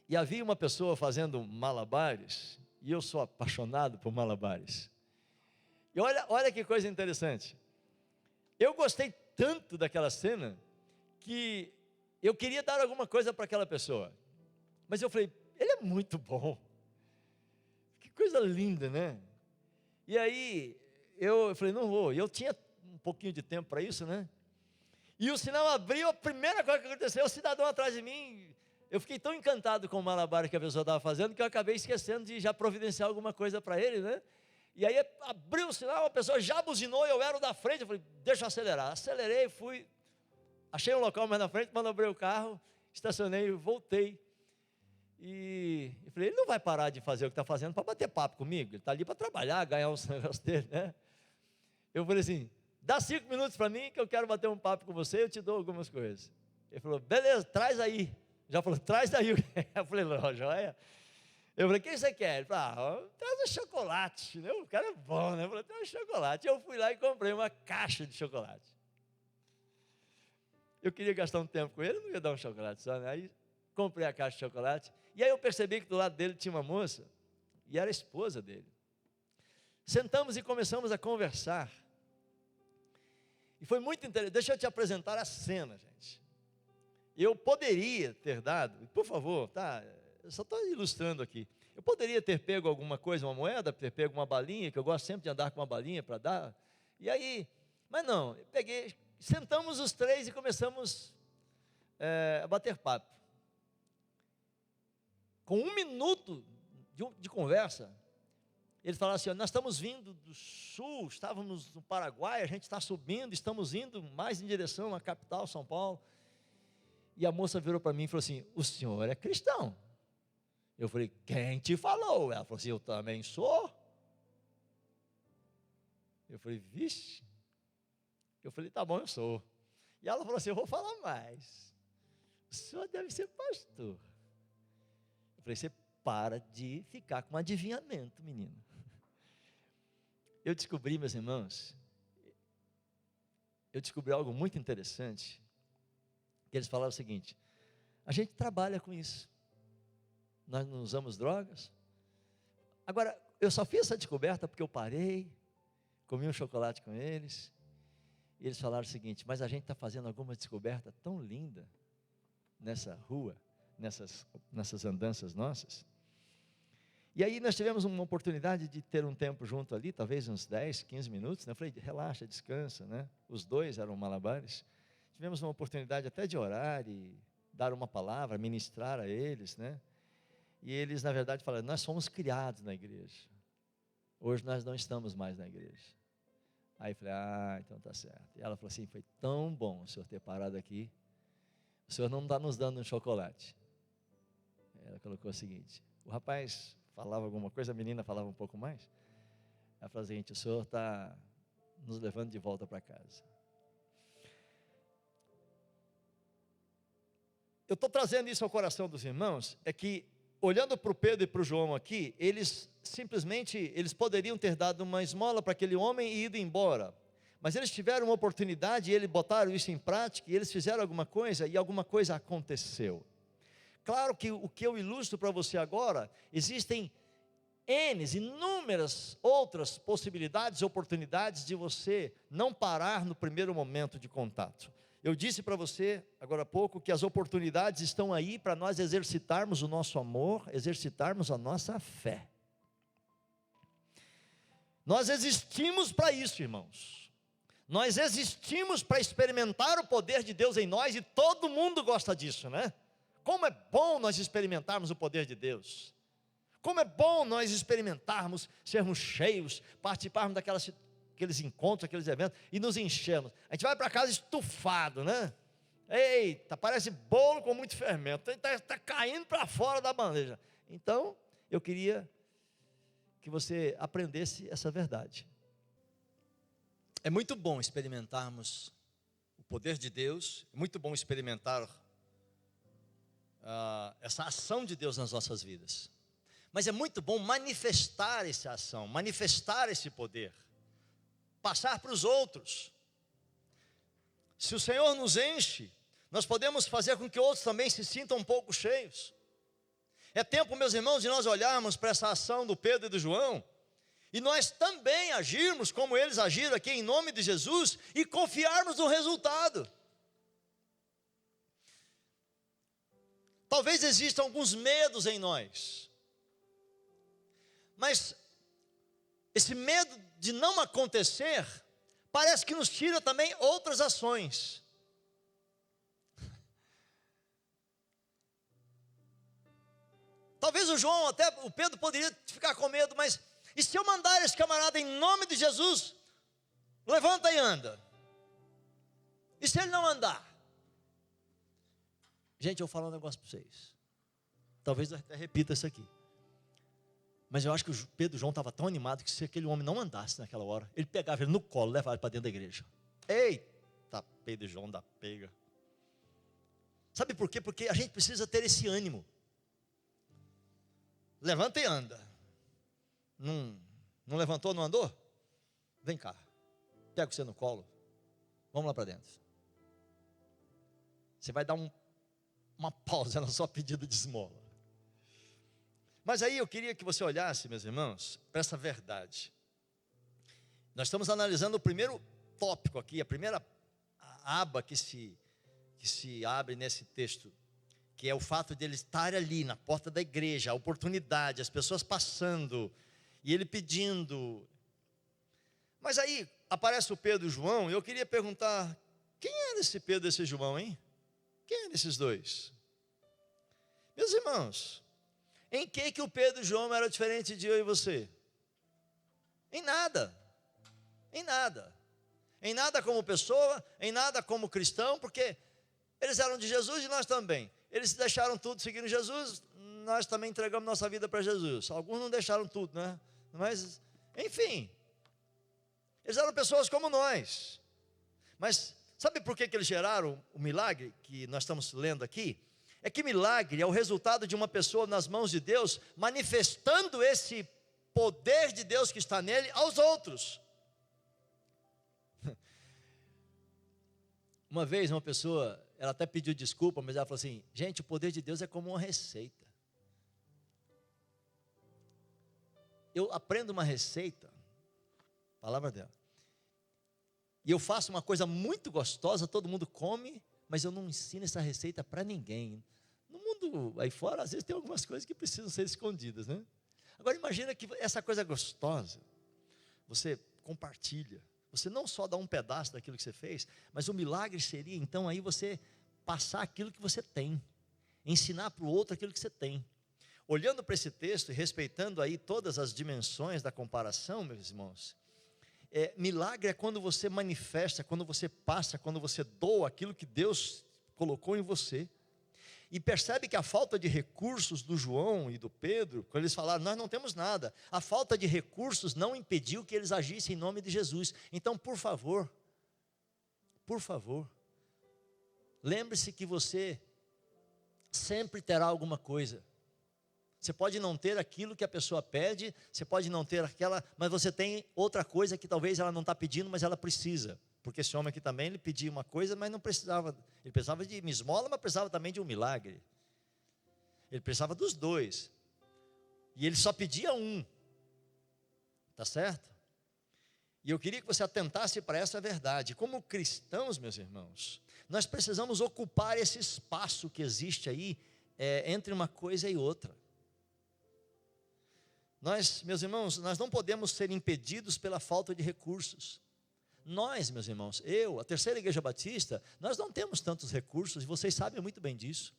e havia uma pessoa fazendo malabares, e eu sou apaixonado por malabares. E olha que coisa interessante, eu gostei tanto daquela cena, que eu queria dar alguma coisa para aquela pessoa, mas eu falei, ele é muito bom, que coisa linda, né? E aí, eu falei, não vou, e eu tinha um pouquinho de tempo para isso, né? E o sinal abriu, a primeira coisa que aconteceu, o cidadão atrás de mim, eu fiquei tão encantado com o malabar que a pessoa estava fazendo, que eu acabei esquecendo de já providenciar alguma coisa para ele, né? E aí abriu o sinal, a pessoa já buzinou, eu era o da frente, eu falei, deixa eu acelerar. Acelerei, fui, achei um local mais na frente, manobrei o carro, estacionei, voltei. E eu falei, ele não vai parar de fazer o que está fazendo para bater papo comigo, ele está ali para trabalhar, ganhar uns negócios dele, né? Eu falei assim, dá 5 minutos para mim que eu quero bater um papo com você, eu te dou algumas coisas. Ele falou, beleza, traz aí. Já falou, traz daí. Eu falei, não, joia. Eu falei, o que você quer? Ele falou, traz um chocolate, né? O cara é bom, né? Eu falei, traz um chocolate. Eu fui lá e comprei uma caixa de chocolate. Eu queria gastar um tempo com ele, não ia dar um chocolate só, né? Aí comprei a caixa de chocolate, e aí eu percebi que do lado dele tinha uma moça, e era a esposa dele. Sentamos e começamos a conversar, e foi muito interessante. Deixa eu te apresentar a cena, gente. Eu poderia ter dado, por favor, tá? Eu só estou ilustrando aqui. Eu poderia ter pego alguma coisa, uma moeda, ter pego uma balinha, que eu gosto sempre de andar com uma balinha para dar. E aí, mas não, eu peguei, sentamos os três e começamos a bater papo. Com 1 minuto de conversa, eles falaram assim, nós estamos vindo do sul, estávamos no Paraguai, a gente está subindo, estamos indo mais em direção à capital, São Paulo. E a moça virou para mim e falou assim, o senhor é cristão? Eu falei, quem te falou? Ela falou assim, eu também sou. Eu falei, vixe. Eu falei, tá bom, eu sou. E ela falou assim, eu vou falar mais. O senhor deve ser pastor. Eu falei, você para de ficar com adivinhamento, menino. Eu descobri, meus irmãos, algo muito interessante, que eles falaram o seguinte, a gente trabalha com isso, nós não usamos drogas. Agora, eu só fiz essa descoberta porque eu parei, comi um chocolate com eles, e eles falaram o seguinte, mas a gente está fazendo alguma descoberta tão linda, nessa rua, nessas andanças nossas. E aí nós tivemos uma oportunidade de ter um tempo junto ali, talvez uns 10, 15 minutos, né? Eu falei, relaxa, descansa, né? Os dois eram malabares. Tivemos uma oportunidade até de orar e dar uma palavra, ministrar a eles, né? E eles, na verdade, falaram: nós somos criados na igreja. Hoje nós não estamos mais na igreja. Aí eu falei: ah, então tá certo. E ela falou assim: foi tão bom o senhor ter parado aqui. O senhor não está nos dando um chocolate. Ela colocou o seguinte: o rapaz falava alguma coisa, a menina falava um pouco mais. Ela falou o seguinte: o senhor está nos levando de volta para casa. Eu estou trazendo isso ao coração dos irmãos, é que, olhando para o Pedro e para o João aqui, eles poderiam ter dado uma esmola para aquele homem e ido embora, mas eles tiveram uma oportunidade e eles botaram isso em prática, e eles fizeram alguma coisa, e alguma coisa aconteceu. Claro que o que eu ilustro para você agora, existem inúmeras outras possibilidades, oportunidades de você não parar no primeiro momento de contato. Eu disse para você, agora há pouco, que as oportunidades estão aí para nós exercitarmos o nosso amor, exercitarmos a nossa fé. Nós existimos para isso, irmãos. Nós existimos para experimentar o poder de Deus em nós, e todo mundo gosta disso, né? Como é bom nós experimentarmos o poder de Deus. Como é bom nós experimentarmos, sermos cheios, participarmos aqueles encontros, aqueles eventos, e nos enchemos. A gente vai para casa estufado, né? Eita, parece bolo com muito fermento, está caindo para fora da bandeja. Então, eu queria que você aprendesse essa verdade. É muito bom experimentarmos o poder de Deus, é muito bom experimentar essa ação de Deus nas nossas vidas. Mas é muito bom manifestar essa ação, manifestar esse poder, passar para os outros. Se o Senhor nos enche, nós podemos fazer com que outros também se sintam um pouco cheios. É tempo, meus irmãos, de nós olharmos para essa ação do Pedro e do João, e nós também agirmos como eles agiram aqui em nome de Jesus, e confiarmos no resultado. Talvez existam alguns medos em nós, mas esse medo de não acontecer, parece que nos tira também outras ações. Talvez o Pedro poderia ficar com medo, mas e se eu mandar esse camarada em nome de Jesus, levanta e anda? E se ele não andar? Gente, eu vou falar um negócio para vocês. Talvez eu até repita isso aqui. Mas eu acho que o Pedro e o João estavam tão animados que se aquele homem não andasse naquela hora, ele pegava ele no colo e levava ele para dentro da igreja. Eita, Pedro e João da pega. Sabe por quê? Porque a gente precisa ter esse ânimo. Levanta e anda. Não levantou, não andou? Vem cá. Pega você no colo. Vamos lá para dentro. Você vai dar uma pausa na sua pedida de esmola. Mas aí eu queria que você olhasse, meus irmãos, para essa verdade. Nós estamos analisando o primeiro tópico aqui, a primeira aba que se abre nesse texto, que é o fato de ele estar ali na porta da igreja, a oportunidade, as pessoas passando, e ele pedindo. Mas aí aparece o Pedro e o João, e eu queria perguntar: quem era esse Pedro e esse João, hein? Quem eram esses dois? Meus irmãos, em que o Pedro e o João eram diferentes de eu e você? Em nada. Em nada. Em nada como pessoa, em nada como cristão, porque eles eram de Jesus e nós também. Eles deixaram tudo seguindo Jesus, nós também entregamos nossa vida para Jesus. Alguns não deixaram tudo, né? Mas, enfim, eles eram pessoas como nós. Mas sabe por que eles geraram o milagre que nós estamos lendo aqui? É que milagre é o resultado de uma pessoa nas mãos de Deus, manifestando esse poder de Deus que está nele aos outros. Uma vez uma pessoa, ela até pediu desculpa, mas ela falou assim: gente, o poder de Deus é como uma receita. Eu aprendo uma receita, palavra dela, e eu faço uma coisa muito gostosa, todo mundo come, mas eu não ensino essa receita para ninguém. No mundo aí fora, às vezes tem algumas coisas que precisam ser escondidas, né? Agora imagina que essa coisa gostosa, você compartilha, você não só dá um pedaço daquilo que você fez, mas o milagre seria então aí você passar aquilo que você tem, ensinar para o outro aquilo que você tem. Olhando para esse texto e respeitando aí todas as dimensões da comparação, meus irmãos, milagre é quando você manifesta, quando você passa, quando você doa aquilo que Deus colocou em você. E percebe que a falta de recursos do João e do Pedro, quando eles falaram, nós não temos nada, a falta de recursos não impediu que eles agissem em nome de Jesus. Então, por favor, lembre-se que você sempre terá alguma coisa. Você pode não ter aquilo que a pessoa pede, você pode não ter aquela, mas você tem outra coisa que talvez ela não está pedindo, mas ela precisa. Porque esse homem aqui também, ele pedia uma coisa, mas não precisava, ele precisava de uma esmola, mas precisava também de um milagre. Ele precisava dos dois. E ele só pedia um. Está certo? E eu queria que você atentasse para essa verdade. Como cristãos, meus irmãos, nós precisamos ocupar esse espaço que existe aí, entre uma coisa e outra. Nós, meus irmãos, nós não podemos ser impedidos pela falta de recursos. Nós, meus irmãos, a Terceira Igreja Batista, nós não temos tantos recursos, e vocês sabem muito bem disso.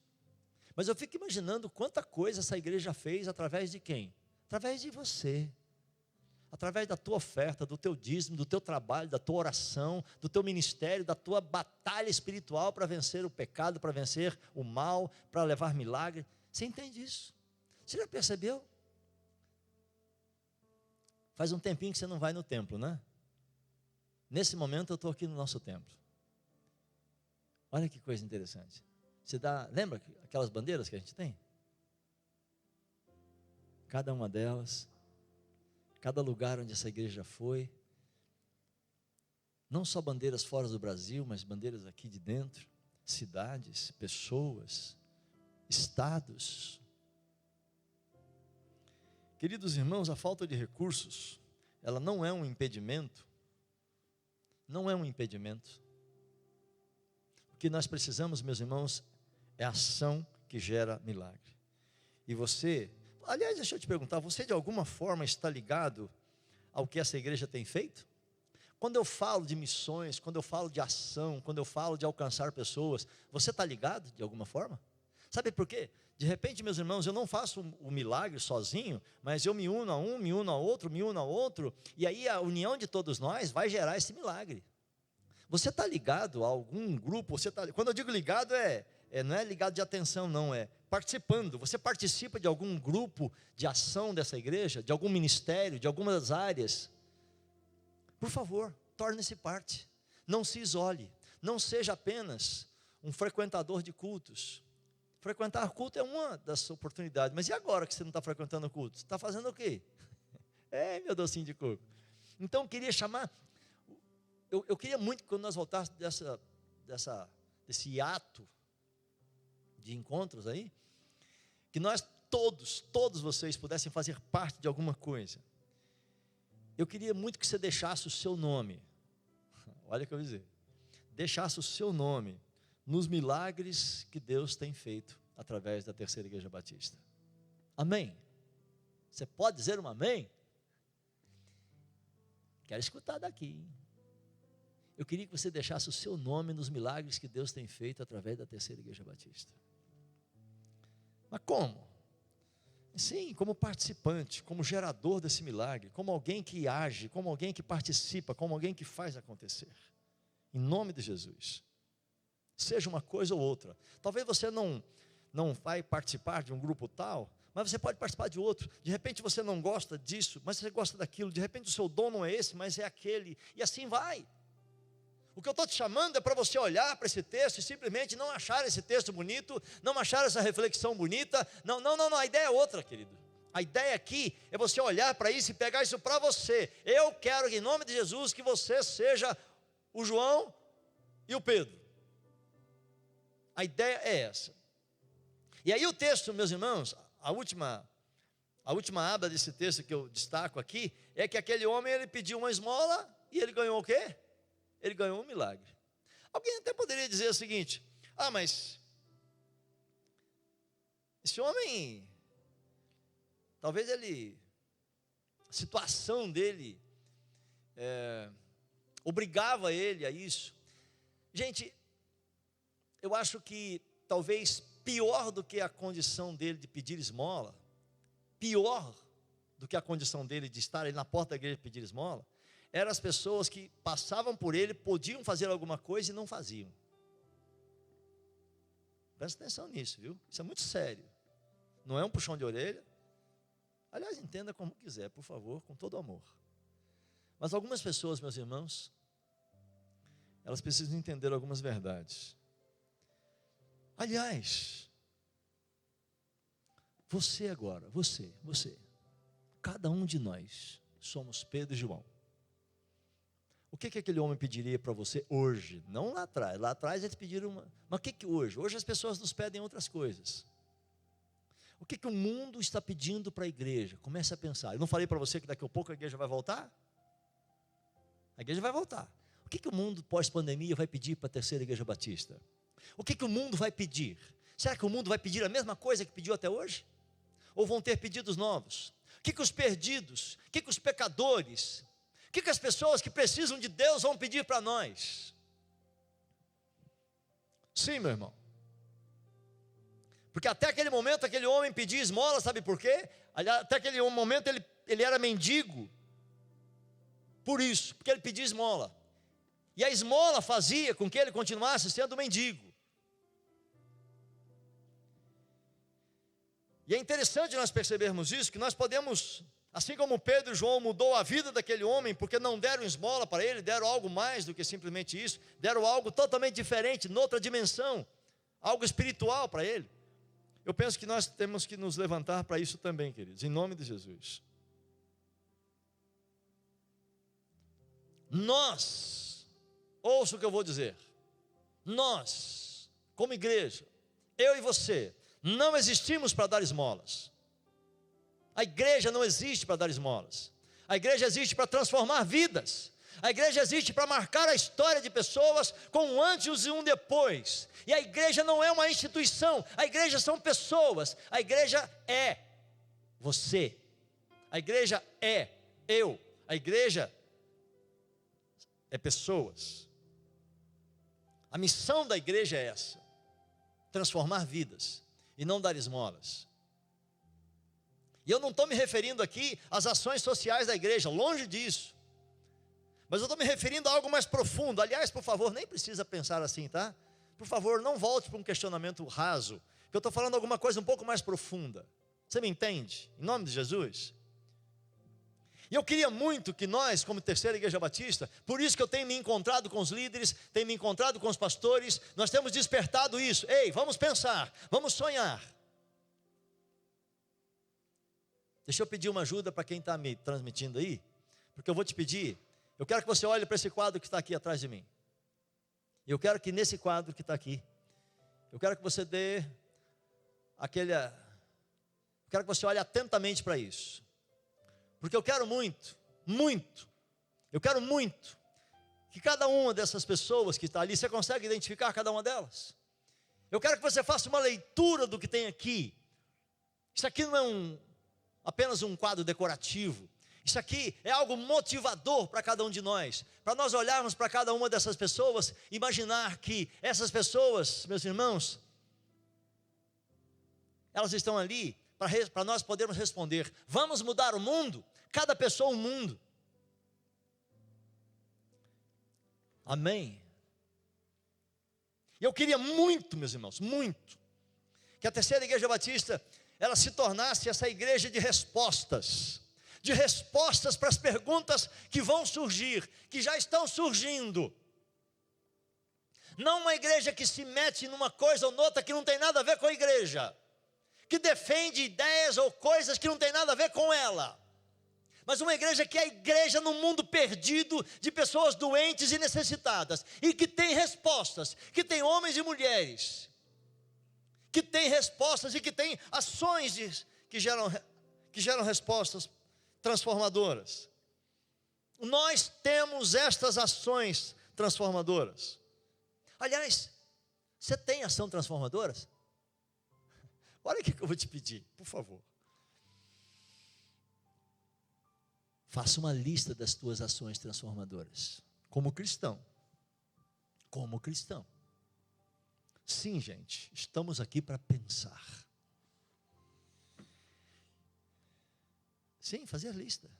Mas eu fico imaginando quanta coisa essa igreja fez através de quem? Através de você. Através da tua oferta, do teu dízimo, do teu trabalho, da tua oração, do teu ministério, da tua batalha espiritual para vencer o pecado, para vencer o mal, para levar milagre. Você entende isso? Você já percebeu? Faz um tempinho que você não vai no templo, né? Nesse momento eu estou aqui no nosso templo. Olha que coisa interessante. Lembra aquelas bandeiras que a gente tem? Cada uma delas, cada lugar onde essa igreja foi, não só bandeiras fora do Brasil, mas bandeiras aqui de dentro, cidades, pessoas, estados. Queridos irmãos, a falta de recursos, ela não é um impedimento. Não é um impedimento. O que nós precisamos, meus irmãos, é ação que gera milagre. E você, aliás, deixa eu te perguntar, você de alguma forma está ligado ao que essa igreja tem feito? Quando eu falo de missões, quando eu falo de ação, quando eu falo de alcançar pessoas, você está ligado de alguma forma? Sabe por quê? De repente, meus irmãos, eu não faço o milagre sozinho, mas eu me uno a um, me uno a outro, me uno a outro, e aí a união de todos nós vai gerar esse milagre. Você está ligado a algum grupo? Quando eu digo ligado, não é ligado de atenção, não, é participando. Você participa de algum grupo de ação dessa igreja, de algum ministério, de algumas áreas? Por favor, torne-se parte. Não se isole. Não seja apenas um frequentador de cultos. Frequentar culto é uma das oportunidades. Mas e agora que você não está frequentando culto? Você está fazendo o quê? Meu docinho de coco. Então eu queria chamar... Eu queria muito que quando nós voltássemos desse hiato de encontros aí, que nós todos vocês pudessem fazer parte de alguma coisa. Eu queria muito que você deixasse o seu nome. Olha o que eu vou dizer. Deixasse o seu nome nos milagres que Deus tem feito através da Terceira Igreja Batista. Amém? Você pode dizer um amém? Quero escutar daqui. Eu queria que você deixasse o seu nome nos milagres que Deus tem feito através da Terceira Igreja Batista. Mas como? Sim, como participante, como gerador desse milagre, como alguém que age, como alguém que participa, como alguém que faz acontecer. Em nome de Jesus. Seja uma coisa ou outra. Talvez você não vai participar de um grupo tal, mas você pode participar de outro. De repente você não gosta disso, mas você gosta daquilo. De repente o seu dom não é esse, mas é aquele. E assim vai. O que eu estou te chamando é para você olhar para esse texto e simplesmente não achar esse texto bonito, não achar essa reflexão bonita. Não, a ideia é outra, querido. A ideia aqui é você olhar para isso e pegar isso para você. Eu quero, em nome de Jesus, que você seja o João e o Pedro. A ideia é essa. E aí o texto, meus irmãos, a última aba desse texto que eu destaco aqui, é que aquele homem, ele pediu uma esmola e ele ganhou o quê? Ele ganhou um milagre. Alguém até poderia dizer o seguinte: mas esse homem, talvez a situação dele obrigava ele a isso. Gente, eu acho que talvez pior do que a condição dele de pedir esmola, pior do que a condição dele de estar ali na porta da igreja e pedir esmola, eram as pessoas que passavam por ele, podiam fazer alguma coisa e não faziam. Presta atenção nisso, viu? Isso é muito sério. Não é um puxão de orelha. Aliás, entenda como quiser, por favor, com todo amor. Mas algumas pessoas, meus irmãos, elas precisam entender algumas verdades. Aliás, você agora, você, cada um de nós somos Pedro e João. O que aquele homem pediria para você hoje? Não lá atrás. Lá atrás eles pediram uma... Mas o que hoje? Hoje as pessoas nos pedem outras coisas. O que o mundo está pedindo para a igreja? Comece a pensar. Eu não falei para você que daqui a pouco a igreja vai voltar? A igreja vai voltar. O que o mundo pós-pandemia vai pedir para a terceira igreja batista? O que o mundo vai pedir? Será que o mundo vai pedir a mesma coisa que pediu até hoje? Ou vão ter pedidos novos? O que os perdidos, o que os pecadores, o que as pessoas que precisam de Deus vão pedir para nós? Sim, meu irmão. Porque até aquele momento, aquele homem pedia esmola, sabe por quê? Até aquele momento ele era mendigo. Por isso, porque ele pedia esmola. E a esmola fazia com que ele continuasse sendo mendigo. E é interessante nós percebermos isso, que nós podemos, assim como Pedro e João mudou a vida daquele homem, porque não deram esmola para ele, deram algo mais do que simplesmente isso, deram algo totalmente diferente, noutra dimensão, algo espiritual para ele. Eu penso que nós temos que nos levantar para isso também, queridos, em nome de Jesus. Nós, ouça o que eu vou dizer, nós, como igreja, eu e você, não existimos para dar esmolas. A igreja não existe para dar esmolas. A igreja existe para transformar vidas. A igreja existe para marcar a história de pessoas com um antes e um depois. E a igreja não é uma instituição, a igreja são pessoas. A igreja é você. A igreja é eu. A igreja é pessoas. A missão da igreja é essa: transformar vidas e não dar esmolas. E eu não estou me referindo aqui às ações sociais da igreja, longe disso. Mas eu estou me referindo a algo mais profundo. Aliás, por favor, nem precisa pensar assim, tá? Por favor, não volte para um questionamento raso, porque eu estou falando alguma coisa um pouco mais profunda. Você me entende? Em nome de Jesus. E eu queria muito que nós, como terceira igreja batista, por isso que eu tenho me encontrado com os líderes, tenho me encontrado com os pastores, nós temos despertado isso. Ei, vamos pensar, vamos sonhar. Deixa eu pedir uma ajuda para quem está me transmitindo aí, porque eu vou te pedir, eu quero que você olhe para esse quadro que está aqui atrás de mim. Eu quero que nesse quadro que está aqui, eu quero que você dê eu quero que você olhe atentamente para isso. Porque eu quero muito que cada uma dessas pessoas que está ali, você consegue identificar cada uma delas? Eu quero que você faça uma leitura do que tem aqui. Isso aqui não é apenas um quadro decorativo. Isso aqui é algo motivador para cada um de nós. Para nós olharmos para cada uma dessas pessoas, imaginar que essas pessoas, meus irmãos, elas estão ali para nós podermos responder: vamos mudar o mundo? Cada pessoa um mundo. Amém? Eu queria muito, meus irmãos, muito, que a terceira igreja batista, ela se tornasse essa igreja de respostas para as perguntas que vão surgir, que já estão surgindo. Não uma igreja que se mete numa coisa ou noutra que não tem nada a ver com a igreja, que defende ideias ou coisas que não tem nada a ver com ela, mas uma igreja que é a igreja no mundo perdido de pessoas doentes e necessitadas, e que tem respostas, que tem homens e mulheres, que tem respostas e que tem ações que geram respostas transformadoras. Nós temos estas ações transformadoras. Aliás, você tem ação transformadoras? Olha o que eu vou te pedir, por favor. Faça uma lista das tuas ações transformadoras, como cristão. Como cristão. Sim, gente, estamos aqui para pensar. Sim, fazer lista.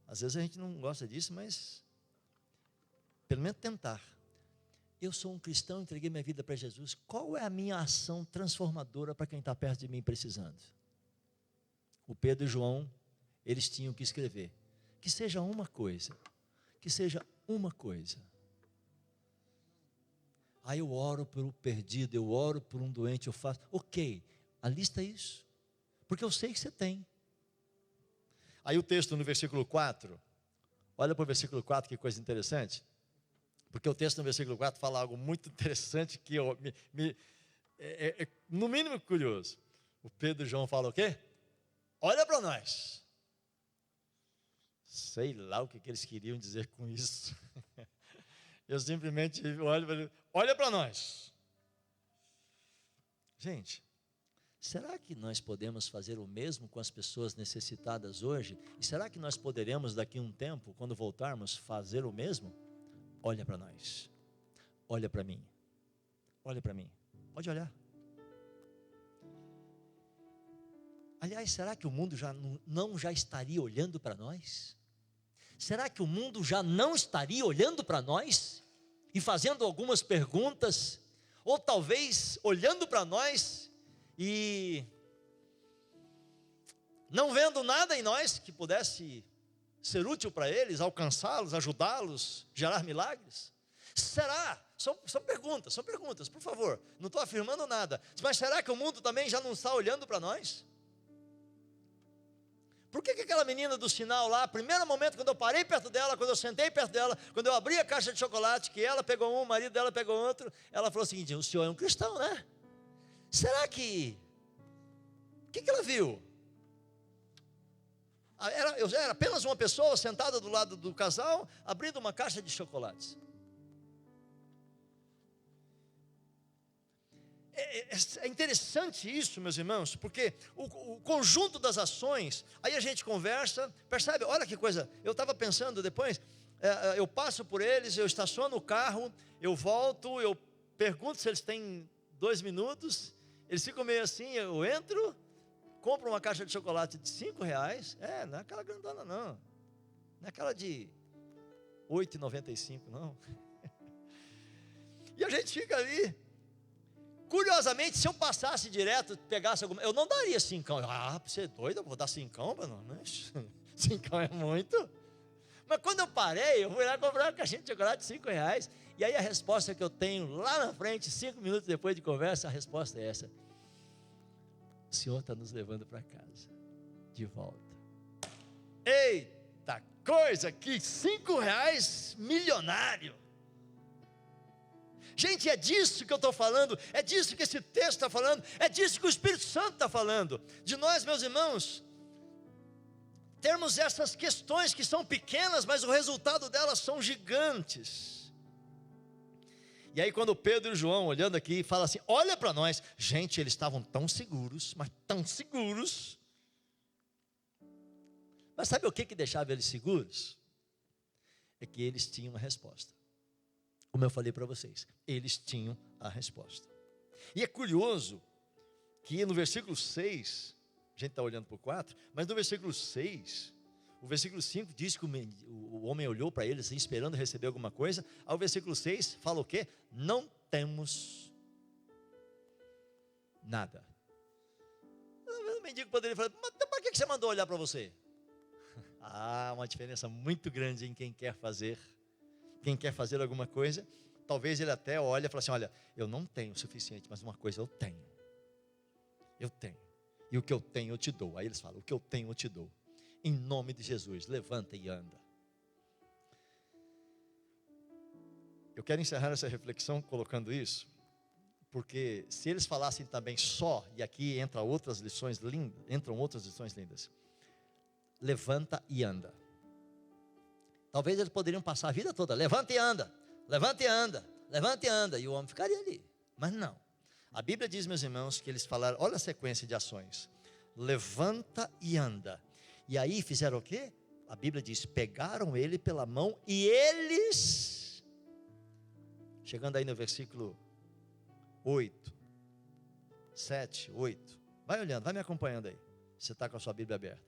Às vezes a gente não gosta disso, mas pelo menos tentar. Eu sou um cristão, entreguei minha vida para Jesus. Qual é a minha ação transformadora para quem está perto de mim precisando? O Pedro e João, eles tinham que escrever. Que seja uma coisa. Que seja uma coisa. Aí eu oro pelo perdido, eu oro por um doente, eu faço. Ok, a lista é isso. Porque eu sei que você tem. Aí o texto no versículo 4. Olha para o versículo 4, que coisa interessante. Porque o texto no versículo 4 fala algo muito interessante que é no mínimo curioso. O Pedro e João falam o quê? Olha para nós. Sei lá o que eles queriam dizer com isso. Eu simplesmente olho, olha para nós. Gente, será que nós podemos fazer o mesmo com as pessoas necessitadas hoje? E será que nós poderemos daqui a um tempo, quando voltarmos, fazer o mesmo? Olha para nós. Olha para mim. Olha para mim. Pode olhar. Aliás, será que o mundo já estaria olhando para nós? Será que o mundo já não estaria olhando para nós e fazendo algumas perguntas, ou talvez olhando para nós e não vendo nada em nós que pudesse ser útil para eles, alcançá-los, ajudá-los, gerar milagres? Será? São perguntas, por favor, não estou afirmando nada, mas será que o mundo também já não está olhando para nós? Por que aquela menina do sinal lá, primeiro momento quando eu parei perto dela, quando eu sentei perto dela, quando eu abri a caixa de chocolate, que ela pegou um, o marido dela pegou outro, ela falou o seguinte: o senhor é um cristão, né? Será que... O que ela viu? Era apenas uma pessoa sentada do lado do casal, abrindo uma caixa de chocolates. É interessante isso, meus irmãos, porque o conjunto das ações, aí a gente conversa, percebe? Olha que coisa, eu estava pensando depois, eu passo por eles, eu estaciono o carro, eu volto, eu pergunto se eles têm 2 minutos, eles ficam meio assim, eu entro, compro uma caixa de chocolate de R$5, não é aquela grandona não, não é aquela de R$8,95 não, e a gente fica ali. Curiosamente, se eu passasse direto, pegasse alguma... Eu não daria 5. Você é doido? Eu vou dar 5, mano? 5 é muito. Mas quando eu parei, eu fui lá comprar uma caixinha de chocolate de R$5. E aí a resposta que eu tenho lá na frente, 5 minutos depois de conversa, a resposta é essa: o Senhor está nos levando para casa, de volta. Eita coisa, que R$5 milionário. Gente, é disso que eu estou falando, é disso que esse texto está falando, é disso que o Espírito Santo está falando, de nós, meus irmãos, termos essas questões que são pequenas, mas o resultado delas são gigantes. E aí quando Pedro e João, olhando aqui, falam assim, olha para nós, gente, eles estavam tão seguros, mas tão seguros, mas sabe o que deixava eles seguros? É que eles tinham uma resposta. Como eu falei para vocês, eles tinham a resposta. E é curioso que no versículo 6, a gente está olhando para o 4, mas no versículo 6, o versículo 5 diz que o homem olhou para eles esperando receber alguma coisa. Ao versículo 6 fala o quê? Não temos nada. O mendigo poderia falar, mas para que você mandou olhar para você? Uma diferença muito grande em quem quer fazer alguma coisa. Talvez ele até olhe e fale assim, olha, eu não tenho o suficiente, mas uma coisa eu tenho, e o que eu tenho eu te dou. Aí eles falam, o que eu tenho eu te dou, em nome de Jesus, levanta e anda. Eu quero encerrar essa reflexão colocando isso, porque se eles falassem também só, e aqui entram outras lições lindas, levanta e anda. Talvez eles poderiam passar a vida toda, levanta e anda, levanta e anda, levanta e anda, e o homem ficaria ali. Mas não, a Bíblia diz, meus irmãos, que eles falaram, olha a sequência de ações, levanta e anda. E aí fizeram o quê? A Bíblia diz, pegaram ele pela mão e eles, chegando aí no versículo 8, 7, 8, vai olhando, vai me acompanhando aí, você está com a sua Bíblia aberta.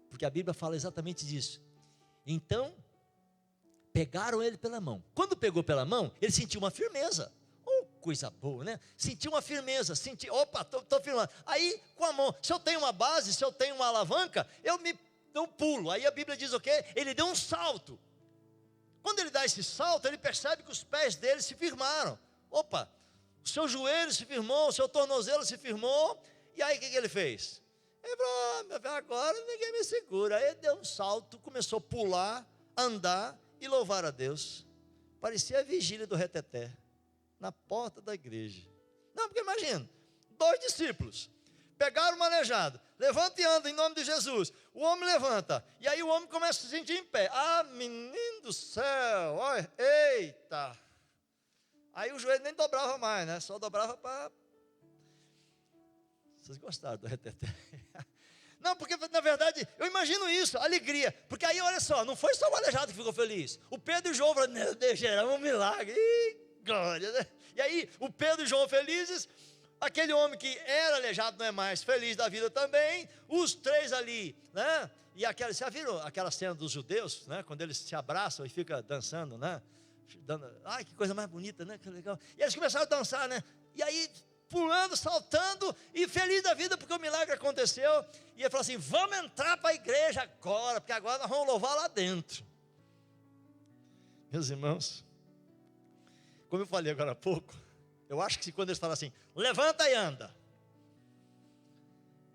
porque a Bíblia fala exatamente disso. Então, pegaram ele pela mão. Quando pegou pela mão, ele sentiu uma firmeza. Oh, coisa boa, né? Sentiu uma firmeza, opa, estou firmando. Aí, com a mão, se eu tenho uma base, se eu tenho uma alavanca, eu pulo. Aí a Bíblia diz o quê? Ele deu um salto. Quando ele dá esse salto, ele percebe que os pés dele se firmaram. Opa, o seu joelho se firmou, o seu tornozelo se firmou. E aí o que ele fez? Ele falou, agora ninguém me segura. Aí ele deu um salto, começou a pular, andar e louvar a Deus. Parecia a vigília do reteté, na porta da igreja. Não, porque imagina, 2 discípulos, pegaram o aleijado, levanta e anda em nome de Jesus. O homem levanta, e aí o homem começa a se sentir em pé. Ah, menino do céu, olha, eita. Aí o joelho nem dobrava mais, né? Só dobrava para... Vocês gostaram do reteté? Não, porque na verdade, eu imagino isso, alegria. Porque aí, olha só, não foi só o aleijado que ficou feliz. O Pedro e o João falaram, meu Deus, geramos um milagre. Ih, glória, né? E aí, o Pedro e o João felizes, aquele homem que era aleijado não é mais, feliz da vida também. Os 3 ali, né? E vocês já viram aquela cena dos judeus, né? Quando eles se abraçam e ficam dançando, né? Ai, que coisa mais bonita, né? Que legal. E eles começaram a dançar, né? E aí, pulando, saltando e feliz da vida porque o milagre aconteceu. E ele falou assim, vamos entrar para a igreja agora, porque agora nós vamos louvar lá dentro. Meus irmãos, como eu falei agora há pouco, eu acho que quando eles falam assim, levanta e anda,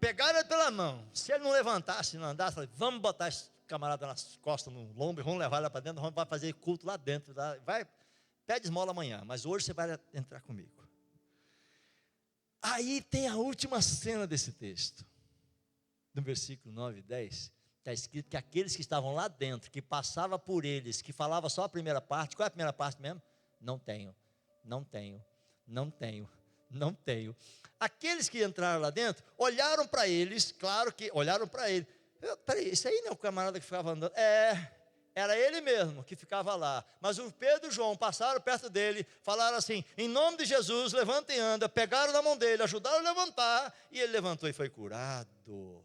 pegaram ele pela mão. Se ele não levantasse, não andasse, falei, vamos botar esse camarada nas costas, no lombo, e vamos levar ele para dentro, vamos fazer culto lá dentro, vai, pede esmola amanhã, mas hoje você vai entrar comigo. Aí tem a última cena desse texto, no versículo 9 e 10, está escrito que aqueles que estavam lá dentro, que passava por eles, que falava só a primeira parte, qual é a primeira parte mesmo? Não tenho. Aqueles que entraram lá dentro, olharam para eles, claro que olharam para ele. Peraí, esse aí não é o camarada que ficava andando? Era ele mesmo que ficava lá. Mas o Pedro e o João passaram perto dele, falaram assim, em nome de Jesus, levanta e anda. Pegaram na mão dele, ajudaram a levantar, e ele levantou e foi curado.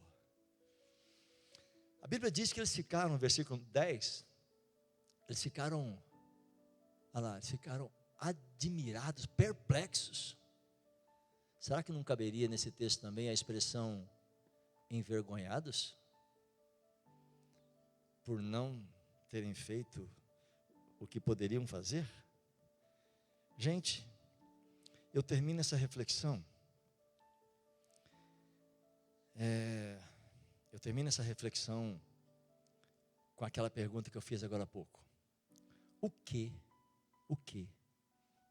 A Bíblia diz que eles ficaram, no versículo 10, eles ficaram admirados, perplexos. Será que não caberia nesse texto também a expressão envergonhados? Por não terem feito o que poderiam fazer? Gente, eu termino essa reflexão. Com aquela pergunta que eu fiz agora há pouco. O que,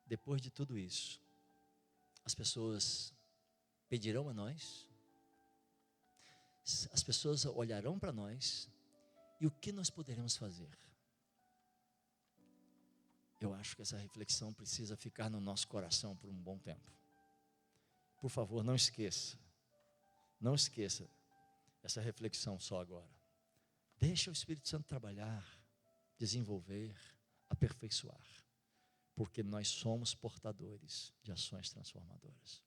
depois de tudo isso, as pessoas pedirão a nós? As pessoas olharão para nós? E o que nós poderemos fazer? Eu acho que essa reflexão precisa ficar no nosso coração por um bom tempo. Por favor, não esqueça essa reflexão só agora. Deixa o Espírito Santo trabalhar, desenvolver, aperfeiçoar, porque nós somos portadores de ações transformadoras.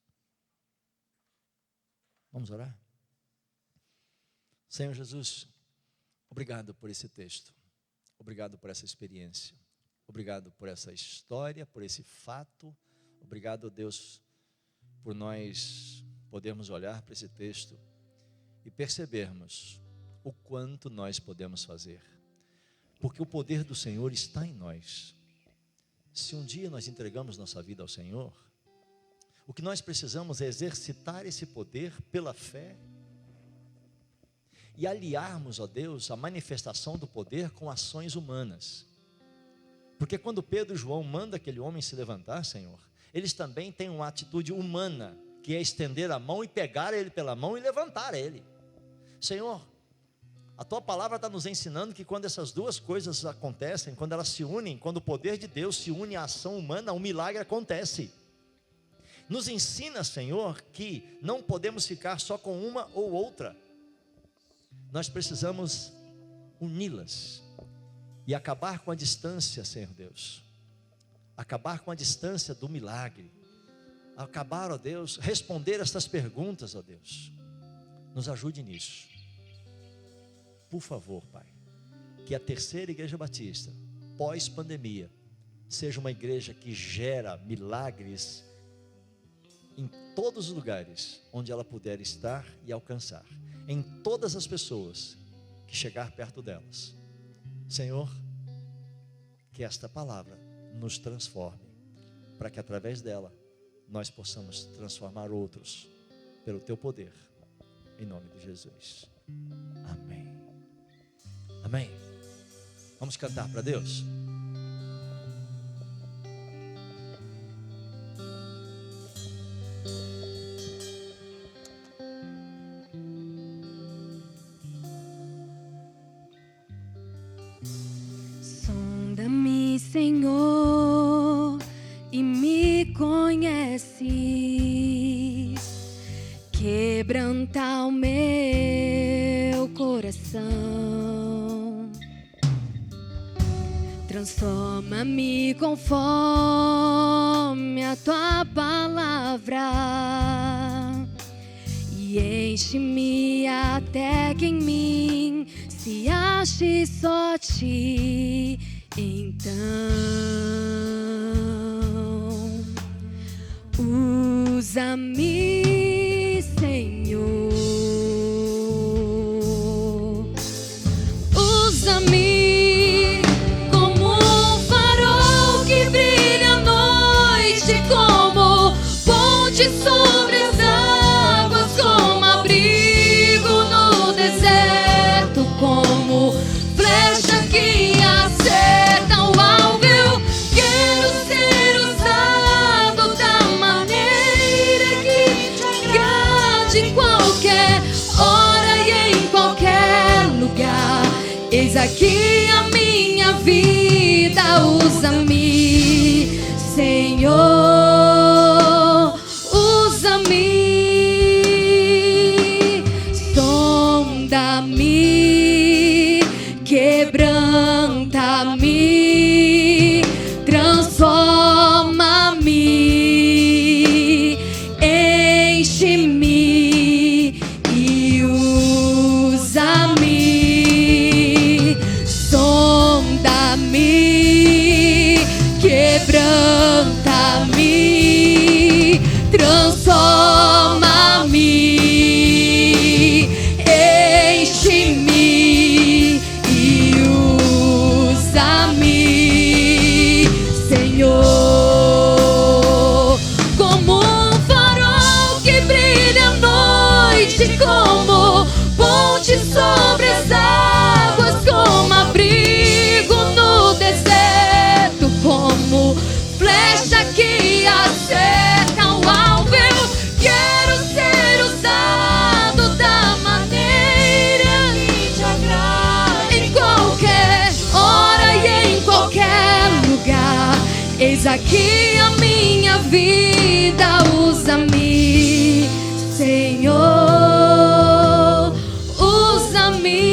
Vamos orar? Senhor Jesus, obrigado por esse texto, obrigado por essa experiência, obrigado por essa história, por esse fato, obrigado, Deus, por nós podermos olhar para esse texto e percebermos o quanto nós podemos fazer, porque o poder do Senhor está em nós. Se um dia nós entregamos nossa vida ao Senhor, o que nós precisamos é exercitar esse poder pela fé e aliarmos, ó Deus, a manifestação do poder com ações humanas. Porque quando Pedro e João mandam aquele homem se levantar, Senhor, eles também têm uma atitude humana, que é estender a mão e pegar ele pela mão e levantar ele. Senhor, a Tua palavra está nos ensinando que quando essas duas coisas acontecem, quando elas se unem, quando o poder de Deus se une à ação humana, um milagre acontece. Nos ensina, Senhor, que não podemos ficar só com uma ou outra. Nós precisamos uni-las e acabar com a distância, Senhor Deus. Acabar com a distância do milagre. Acabar, ó Deus, responder estas perguntas, ó Deus. Nos ajude nisso. por favor, Pai, que a terceira igreja batista, pós-pandemia, seja uma igreja que gera milagres em todos os lugares onde ela puder estar e alcançar, em todas as pessoas que chegar perto delas. Senhor, que esta palavra nos transforme, para que através dela nós possamos transformar outros pelo teu poder, em nome de Jesus. Amém. Amém. Vamos cantar para Deus?
Sonda-me, Senhor, e me conhece. Quebranta o meu coração. Transforma-me conforme a tua palavra. E enche-me até que em mim se ache só ti. Então, usa-me, Senhor. Usa-me como um farol que brilha à noite, como ponte sobre as águas, como abrigo no deserto, como flecha que acerta o alvo. Eu quero ser usado da maneira que te agrade, em qualquer hora e em qualquer lugar. Eis aqui a minha vida, usa-me, Senhor, usa-me, sonda-me, quebranta-me, transforma-me, enche-me e usa-me, sonda-me, quebranta-me, transforma-me, enche-me e usa-me, Senhor, como um farol que brilha à noite, como ponte sobre as águas, como abrigo no deserto, como flecha que acerta o alvo. Eu quero ser usado da maneira que te agrada, em qualquer hora e em qualquer lugar. Eis aqui a minha vida, usa-me, Senhor, usa-me.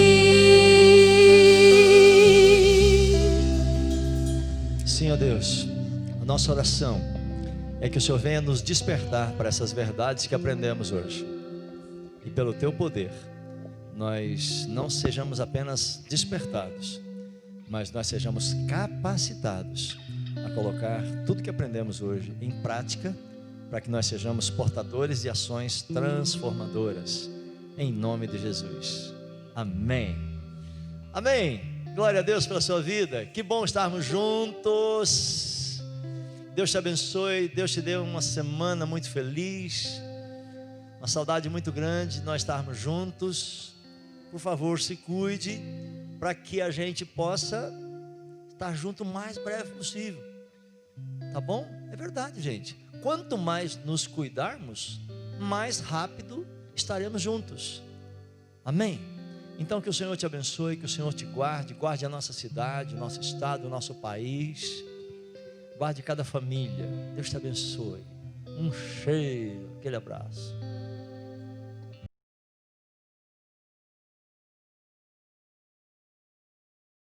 Sim, ó Deus, a nossa oração é que o Senhor venha nos despertar para essas verdades que aprendemos hoje. E pelo teu poder, nós não sejamos apenas despertados, mas nós sejamos capacitados a colocar tudo que aprendemos hoje em prática, para que nós sejamos portadores de ações transformadoras, em nome de Jesus. Amém. Amém. Glória a Deus pela sua vida. Que bom estarmos juntos. Deus te abençoe. Deus te dê uma semana muito feliz. Uma saudade muito grande de nós estarmos juntos. Por favor, se cuide, para que a gente possa estar junto o mais breve possível. Tá bom? É verdade, gente. Quanto mais nos cuidarmos, mais rápido estaremos juntos. Amém? Então que o Senhor te abençoe, que o Senhor te guarde, guarde a nossa cidade, o nosso estado, o nosso país, guarde cada família. Deus te abençoe. Um cheiro, aquele abraço.